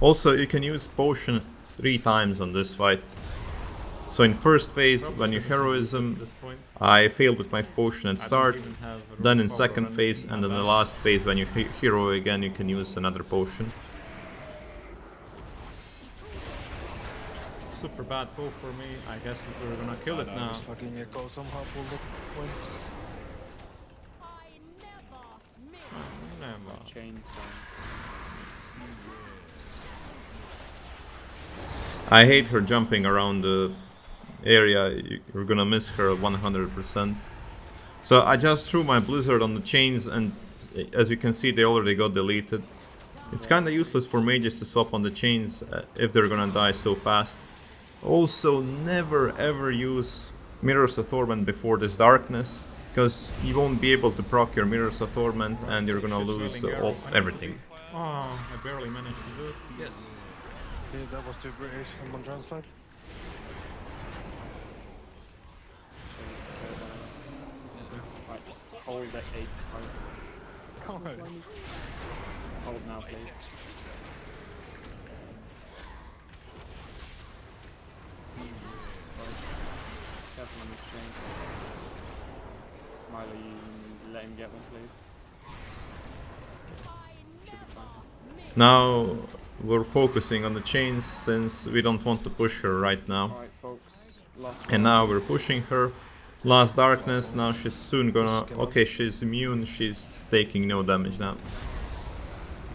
[SPEAKER 1] Also, you can use potion 3 times on this fight. So in first phase, when you heroism, I failed with my potion at start, then in second phase, and then the last phase when you hero again, you can use another potion.
[SPEAKER 7] Super bad pull for me. I guess we're gonna kill it now.
[SPEAKER 5] Fucking Echo somehow pulled the point.
[SPEAKER 7] Never.
[SPEAKER 2] Chains
[SPEAKER 1] I hate her jumping around the area, you're gonna miss her 100%. So I just threw my blizzard on the chains, and as you can see, they already got deleted. It's kinda useless for mages to swap on the chains if they're gonna die so fast. Also, never ever use Mirrors of Torment before this darkness, because you won't be able to proc your Mirrors of Torment and you're gonna lose everything.
[SPEAKER 7] Oh, I barely managed to do it. Yes.
[SPEAKER 5] Okay, that was too British. Someone translate.
[SPEAKER 2] Right, hold at 8.
[SPEAKER 5] Alright.
[SPEAKER 2] Hold now, please. Careful on the string. Milo, you let him get one, please. Should be fine.
[SPEAKER 1] Now we're focusing on the chains since we don't want to push her right now.
[SPEAKER 2] Alright, folks. Last
[SPEAKER 1] And
[SPEAKER 2] one.
[SPEAKER 1] now we're pushing her. Last darkness, now she's soon gonna... Okay, she's immune, she's taking no damage now.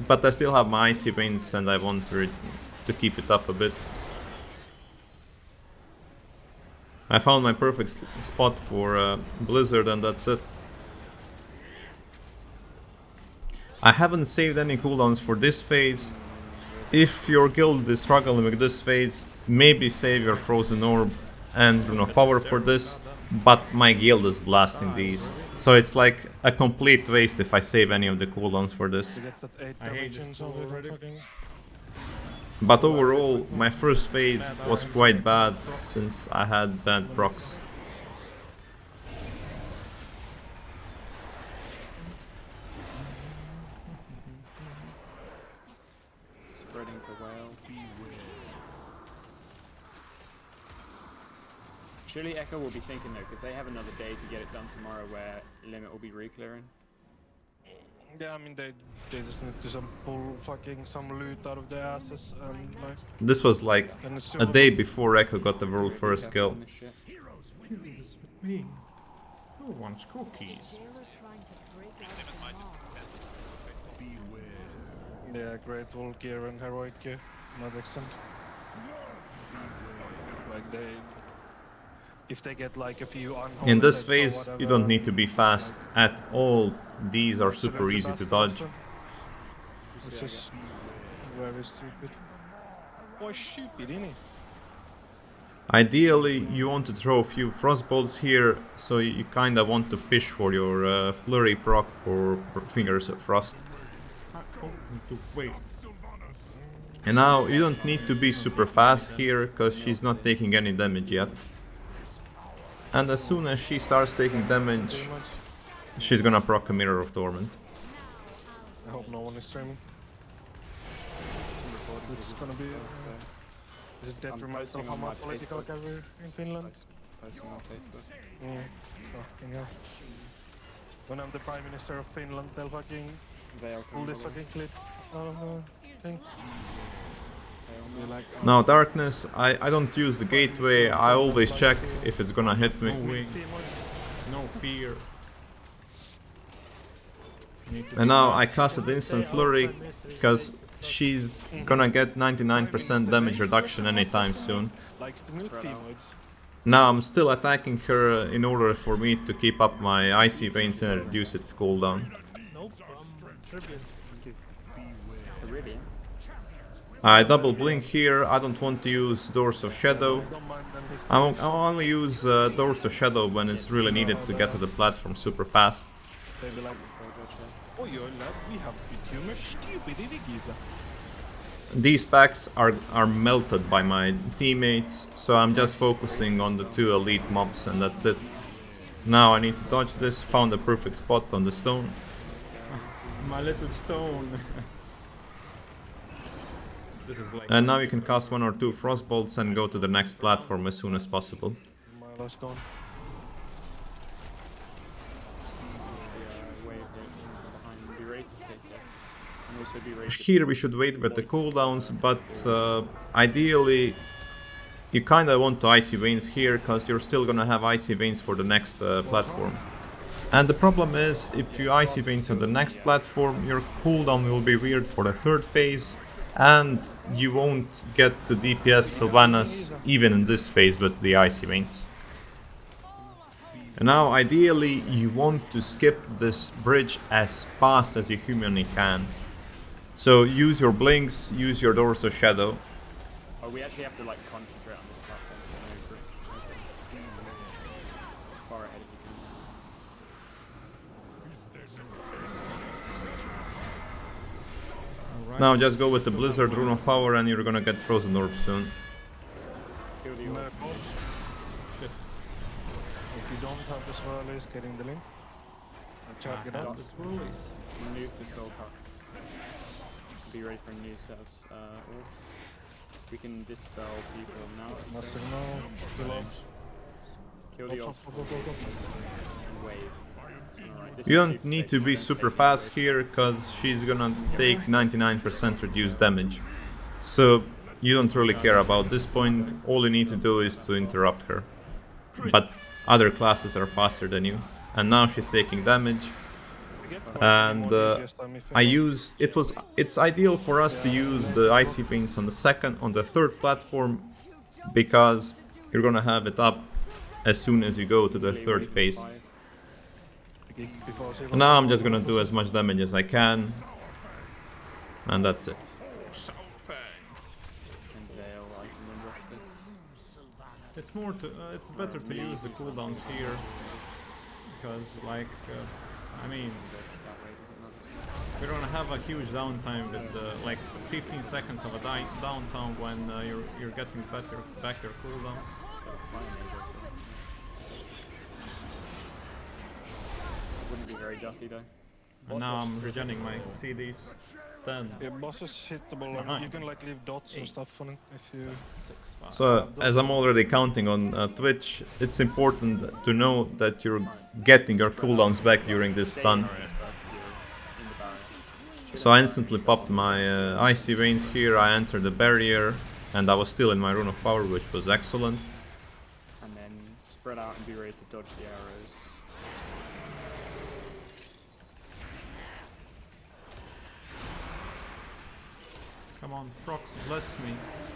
[SPEAKER 1] But I still have my icy veins and I want her to keep it up a bit. I found my perfect spot for Blizzard and that's it. I haven't saved any cooldowns for this phase. If your guild is struggling with this phase, maybe save your Frozen Orb and Rune of Power for this, but my guild is blasting these. So it's like a complete waste if I save any of the cooldowns for this.
[SPEAKER 5] To get that 8
[SPEAKER 7] I hate
[SPEAKER 5] damage
[SPEAKER 7] this
[SPEAKER 5] in, so
[SPEAKER 7] pull
[SPEAKER 5] we
[SPEAKER 7] already.
[SPEAKER 5] fucking...
[SPEAKER 1] But overall, my first phase was quite bad since I had bad procs.
[SPEAKER 2] Spreading for whale. Surely Echo will be thinking though, because they have another day to get it done tomorrow where Limit will be re-clearing.
[SPEAKER 5] Yeah, I mean they just need to pull fucking some loot out of their asses and like...
[SPEAKER 1] This was like
[SPEAKER 5] And it's
[SPEAKER 1] a day before Echo got the world first
[SPEAKER 2] Careful
[SPEAKER 1] kill.
[SPEAKER 2] on this shit.
[SPEAKER 7] Heroes with me. Who wants cookies?
[SPEAKER 5] Yeah, Great Wall gear and Heroic gear, not extent. Like they, if they get like a few
[SPEAKER 1] In this
[SPEAKER 5] sets or
[SPEAKER 1] phase,
[SPEAKER 5] whatever,
[SPEAKER 1] you don't need to be fast at all. These are super easy to dodge.
[SPEAKER 5] Which is very stupid. Boy, stupid, innit?
[SPEAKER 1] Ideally, you want to throw a few frostbolts here, so you kinda want to fish for your flurry proc or fingers of frost. And now you don't need to be super fast here, because she's not taking any damage yet. And as soon as she starts taking damage, she's gonna proc a Mirror of Torment.
[SPEAKER 5] I hope no one is streaming. This is gonna be. Is it detrimental how much political career in Finland?
[SPEAKER 2] Posting on Facebook.
[SPEAKER 5] Fucking hell. When I'm the Prime Minister of Finland, they'll fucking
[SPEAKER 2] They are
[SPEAKER 5] pull this fucking clip out of the thing.
[SPEAKER 1] Now darkness, I don't use the gateway, I always check if it's gonna hit me.
[SPEAKER 7] No fear.
[SPEAKER 1] And now I casted instant flurry, because she's gonna get 99% damage reduction anytime soon.
[SPEAKER 5] Likes to milk femoids.
[SPEAKER 1] Now I'm still attacking her in order for me to keep up my icy veins and reduce its cooldown.
[SPEAKER 4] Nope, Tribute.
[SPEAKER 2] Really?
[SPEAKER 1] I double blink here, I don't want to use Doors of Shadow.
[SPEAKER 5] Don't mind them. His
[SPEAKER 1] I'll only use Doors of Shadow when it's really needed to get to the platform super fast.
[SPEAKER 5] They'll be like, oh, you're lad, we have big humor, stupid, innit, Giza?
[SPEAKER 1] These packs are melted by my teammates, so I'm just focusing on the 2 elite mobs and that's it. Now I need to dodge this, found a perfect spot on the stone.
[SPEAKER 7] My little stone. This is like.
[SPEAKER 1] And now you can cast 1 or 2 frostbolts and go to the next platform as soon as possible.
[SPEAKER 5] Milo's gone.
[SPEAKER 2] Wave behind B-Ray to take that. And also B-Ray to
[SPEAKER 1] Here we should wait with the cooldowns, but ideally you kinda want to Icy Veins here, cause you're still gonna have Icy Veins for the next platform. And the problem is, if you Icy Veins on the next platform, your cooldown will be weird for the 3rd phase, and you won't get to DPS Sylvanas even in this phase with the Icy Veins. And now ideally you want to skip this bridge as fast as you humanly can. So use your blinks, use your Doors of Shadow.
[SPEAKER 2] Oh, we actually have to like concentrate on this platform, so no group. Far ahead if you can.
[SPEAKER 1] Now just go with the Blizzard Rune of Power and you're gonna get Frozen Orb soon.
[SPEAKER 2] Kill the orb.
[SPEAKER 5] Shit. If you don't have the swirlies, getting the link. I'll check it out.
[SPEAKER 7] The swirlies.
[SPEAKER 2] Nuke the soul cup. Be ready for a new set of orbs. We can dispel people now.
[SPEAKER 5] Massive no. Kill orbs.
[SPEAKER 2] Kill the orbs.
[SPEAKER 5] Go.
[SPEAKER 2] Wave. Alright, this
[SPEAKER 1] You
[SPEAKER 2] is
[SPEAKER 1] don't need to be super fast here, cause she's gonna take 99% reduced damage. So you don't really care about this point, all you need to do is to interrupt her. But other classes are faster than you. And now she's taking damage. And it's ideal for us to use the Icy Veins on the 3rd platform, because you're gonna have it up as soon as you go to the 3rd phase. And now I'm just gonna do as much damage as I can, and that's it.
[SPEAKER 7] It's more to. It's better to use the cooldowns here, because like, I mean, we're gonna have a huge downtime with like 15 seconds of a downtime when you're getting back your cooldowns.
[SPEAKER 2] Wouldn't be very dusty though.
[SPEAKER 7] And now I'm regenning my CDs. Then
[SPEAKER 5] Yeah, boss is hittable, and you can like leave dots and stuff on it if you...
[SPEAKER 1] So, as I'm already counting on Twitch, it's important to know that you're getting your cooldowns back during this stun. So I instantly popped my Icy Veins here, I entered the barrier, and I was still in my Rune of Power, which was excellent.
[SPEAKER 2] And then spread out and be ready to dodge the arrows.
[SPEAKER 7] come on, Prox, bless me.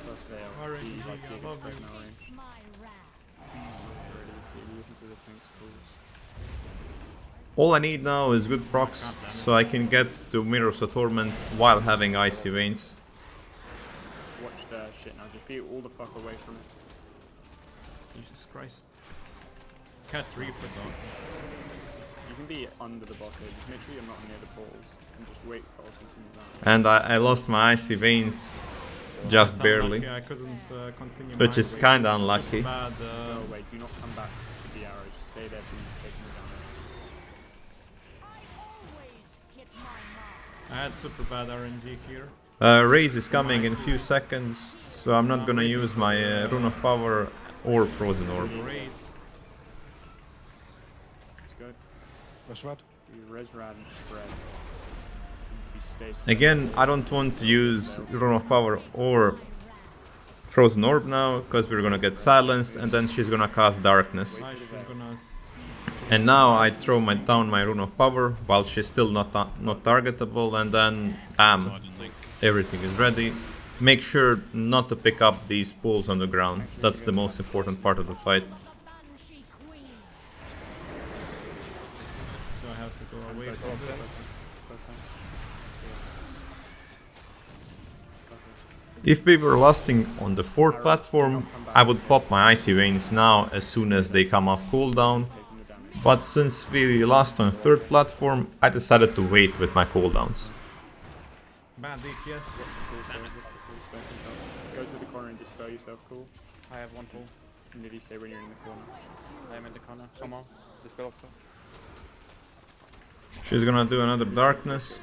[SPEAKER 2] first veil.
[SPEAKER 7] RNG,
[SPEAKER 2] He, like,
[SPEAKER 7] I
[SPEAKER 2] gives
[SPEAKER 7] love
[SPEAKER 2] back
[SPEAKER 7] you.
[SPEAKER 2] now, right? Really, if you listen to the thing schools.
[SPEAKER 1] All I need now is good procs, so I can get to Mirrors of Torment while having Icy Veins.
[SPEAKER 2] Watch the shit now. Just be all the fuck away from it.
[SPEAKER 7] Jesus Christ. Cat Reaper though.
[SPEAKER 2] You can be under the boss here. Just make sure you're not near the balls and just wait for us to move out.
[SPEAKER 1] And I lost my Icy Veins just barely,
[SPEAKER 7] Unlucky, I couldn't continue
[SPEAKER 1] which
[SPEAKER 7] my
[SPEAKER 1] is
[SPEAKER 7] way.
[SPEAKER 1] kinda unlucky.
[SPEAKER 7] Bad,
[SPEAKER 2] No, wait. Do not come back to the arrow. Just stay there till you take me down.
[SPEAKER 7] I had super bad RNG here.
[SPEAKER 1] Raze is coming in a few seconds, so I'm not gonna use my Rune of Power or Frozen Orb.
[SPEAKER 7] Race.
[SPEAKER 2] It's good.
[SPEAKER 5] That's right.
[SPEAKER 2] You res rad and spread. You stay
[SPEAKER 1] Again, I don't want to use Rune of Power or Frozen Orb now, because we're gonna get silenced, and then she's gonna cast Darkness.
[SPEAKER 7] Nice, she's gonna
[SPEAKER 1] And now I throw down my Rune of Power while she's still not targetable, and then bam, everything is ready. Make sure not to pick up these pools on the ground. That's the most important part of the fight.
[SPEAKER 7] so I have to go away from this.
[SPEAKER 1] If we were lasting on the 4th platform, I would pop my Icy Veins now as soon as they come off cooldown. But since we lost on 3rd platform, I decided to wait with my cooldowns.
[SPEAKER 7] Bad dick, yes.
[SPEAKER 2] Go to the corner and just spell yourself cool.
[SPEAKER 6] I have one pull.
[SPEAKER 2] And did he say when you're in the corner?
[SPEAKER 6] I am in the corner. Come on. The spell also.
[SPEAKER 1] She's gonna do another Darkness.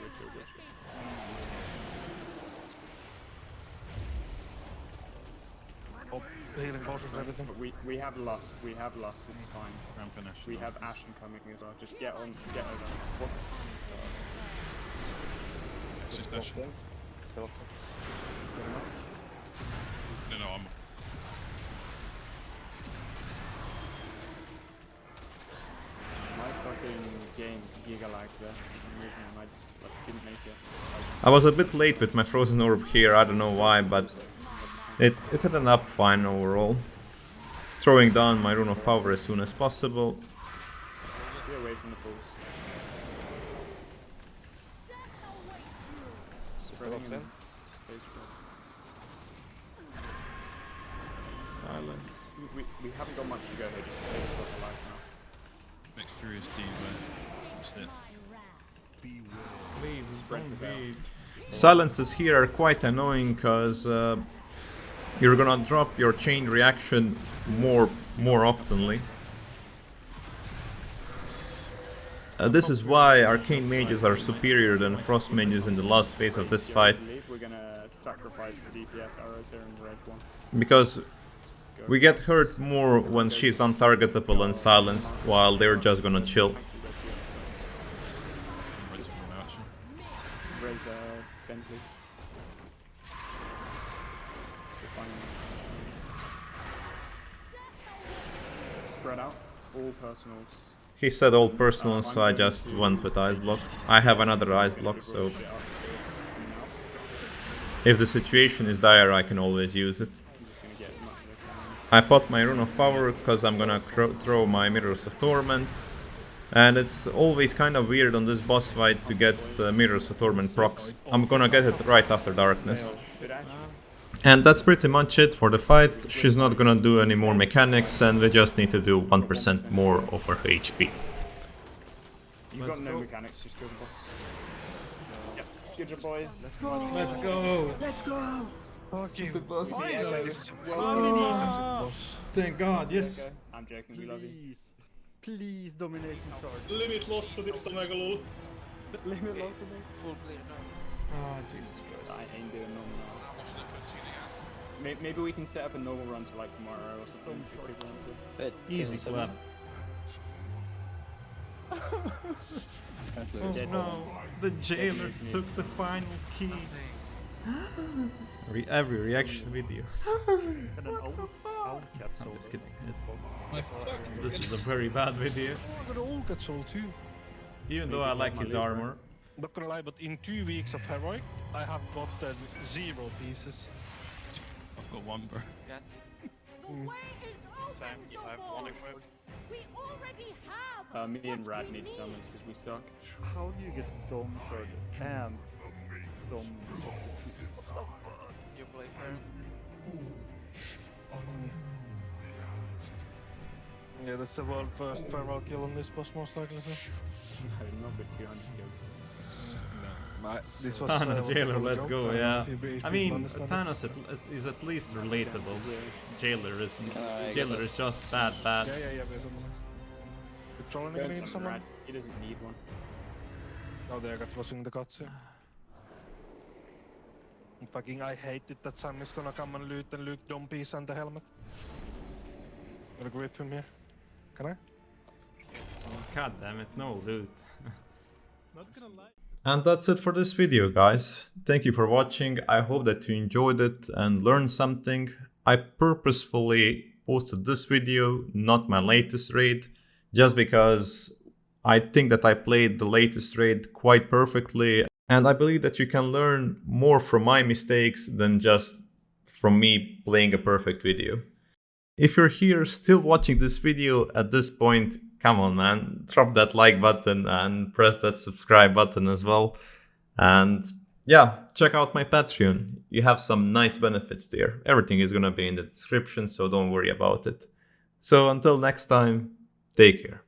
[SPEAKER 5] Oh, healing potions and everything.
[SPEAKER 2] But we have lust. We have lust. It's fine. We have Ashen coming as well. Just get on. Get over. What?
[SPEAKER 3] Just Ashen.
[SPEAKER 6] Spell also.
[SPEAKER 3] No, I'm.
[SPEAKER 2] My fucking game giga-lagged there. For some reason, and I didn't make it.
[SPEAKER 1] I was a bit late with my Frozen Orb here, I don't know why, but it ended up fine overall. Throwing down my Rune of Power as soon as possible.
[SPEAKER 2] Be away from the pools. Spreading and stay spread.
[SPEAKER 7] Silence.
[SPEAKER 2] We haven't got much to go here. Just stay the fuck alive now.
[SPEAKER 3] Next Furious Diva. That's it.
[SPEAKER 7] Please, don't be.
[SPEAKER 1] Silences here are quite annoying because you're gonna drop your chain reaction more oftenly. This is why Arcane Mages are superior than Frost Mages in the last phase of this fight,
[SPEAKER 2] We're gonna sacrifice the DPS arrows here and res one.
[SPEAKER 1] because we get hurt more when she's untargetable and silenced, while they're just gonna chill.
[SPEAKER 3] I'm ready for an action.
[SPEAKER 2] Res Ben, please. We're fine. Spread out. All personals.
[SPEAKER 1] He said all personal, so I just went with Ice Block. I have another Ice Block, so if the situation is dire, I can always use it. I pop my Rune of Power because I'm gonna throw my Mirrors of Torment. And it's always kind of weird on this boss fight to get Mirrors of Torment procs. I'm gonna get it right after Darkness. And that's pretty much it for the fight. She's not gonna do any more mechanics, and we just need to do 1% more of her HP.
[SPEAKER 2] You've got no mechanics, just go boss. Yep. Good job, boys.
[SPEAKER 7] Let's go!
[SPEAKER 5] Okay.
[SPEAKER 4] boss.
[SPEAKER 5] Boss.
[SPEAKER 7] Thank God, yes!
[SPEAKER 2] Okay. I'm joking, we love you.
[SPEAKER 4] Please dominate in charge.
[SPEAKER 8] Limit loss for this Megalo.
[SPEAKER 2] Limit loss of me.
[SPEAKER 6] Full clear now.
[SPEAKER 7] Oh, Jesus Christ.
[SPEAKER 2] I ain't doing normal now. Maybe we can set up a normal run to like tomorrow or something. If we want to.
[SPEAKER 7] Easy clap. Oh no, the jailer took the final key. Every reaction video.
[SPEAKER 4] And an old cat
[SPEAKER 7] I'm
[SPEAKER 4] soul.
[SPEAKER 7] just kidding. This is a very bad video.
[SPEAKER 5] But all get sold too.
[SPEAKER 7] Even though I like his armor.
[SPEAKER 5] Not gonna lie, but in 2 weeks of heroic, I have gotten 0 pieces. I've got one, bro.
[SPEAKER 3] Yeah.
[SPEAKER 9] The way is open,
[SPEAKER 3] Sam, you have one equipped.
[SPEAKER 9] We already have.
[SPEAKER 2] Me and
[SPEAKER 9] what
[SPEAKER 2] Rad
[SPEAKER 9] we
[SPEAKER 2] need summons because we suck.
[SPEAKER 4] How do you get Dom Shard and Dom
[SPEAKER 3] You play for him.
[SPEAKER 5] Yeah, that's the world first feral kill on this boss, most likely. So.
[SPEAKER 2] No, not with 200 kills.
[SPEAKER 5] This was
[SPEAKER 7] Thanos
[SPEAKER 5] what
[SPEAKER 7] Jailer,
[SPEAKER 5] people
[SPEAKER 7] let's
[SPEAKER 5] joke,
[SPEAKER 7] go,
[SPEAKER 5] if
[SPEAKER 7] yeah.
[SPEAKER 5] people
[SPEAKER 7] I mean,
[SPEAKER 5] understand it.
[SPEAKER 7] Thanos is at least relatable. Jailer is
[SPEAKER 6] I
[SPEAKER 7] Jailer
[SPEAKER 6] got
[SPEAKER 7] is just bad.
[SPEAKER 5] Yeah, we're trolling
[SPEAKER 2] Burn
[SPEAKER 5] me
[SPEAKER 2] some
[SPEAKER 5] someone.
[SPEAKER 2] Rad. He doesn't need one.
[SPEAKER 5] Oh, there, I got watching the cutscene. Fucking, I hate it that Sam is gonna come and loot Dom piece and the helmet. Gonna grip him here. Can I?
[SPEAKER 7] God damn it, no loot.
[SPEAKER 5] Not gonna lie.
[SPEAKER 1] And that's it for this video, guys. Thank you for watching. I hope that you enjoyed it and learned something. I purposefully posted this video, not my latest raid, just because I think that I played the latest raid quite perfectly. And I believe that you can learn more from my mistakes than just from me playing a perfect video. If you're here still watching this video at this point, come on man, drop that like button and press that subscribe button as well. And yeah, check out my Patreon. You have some nice benefits there. Everything is gonna be in the description, so don't worry about it. So until next time, take care.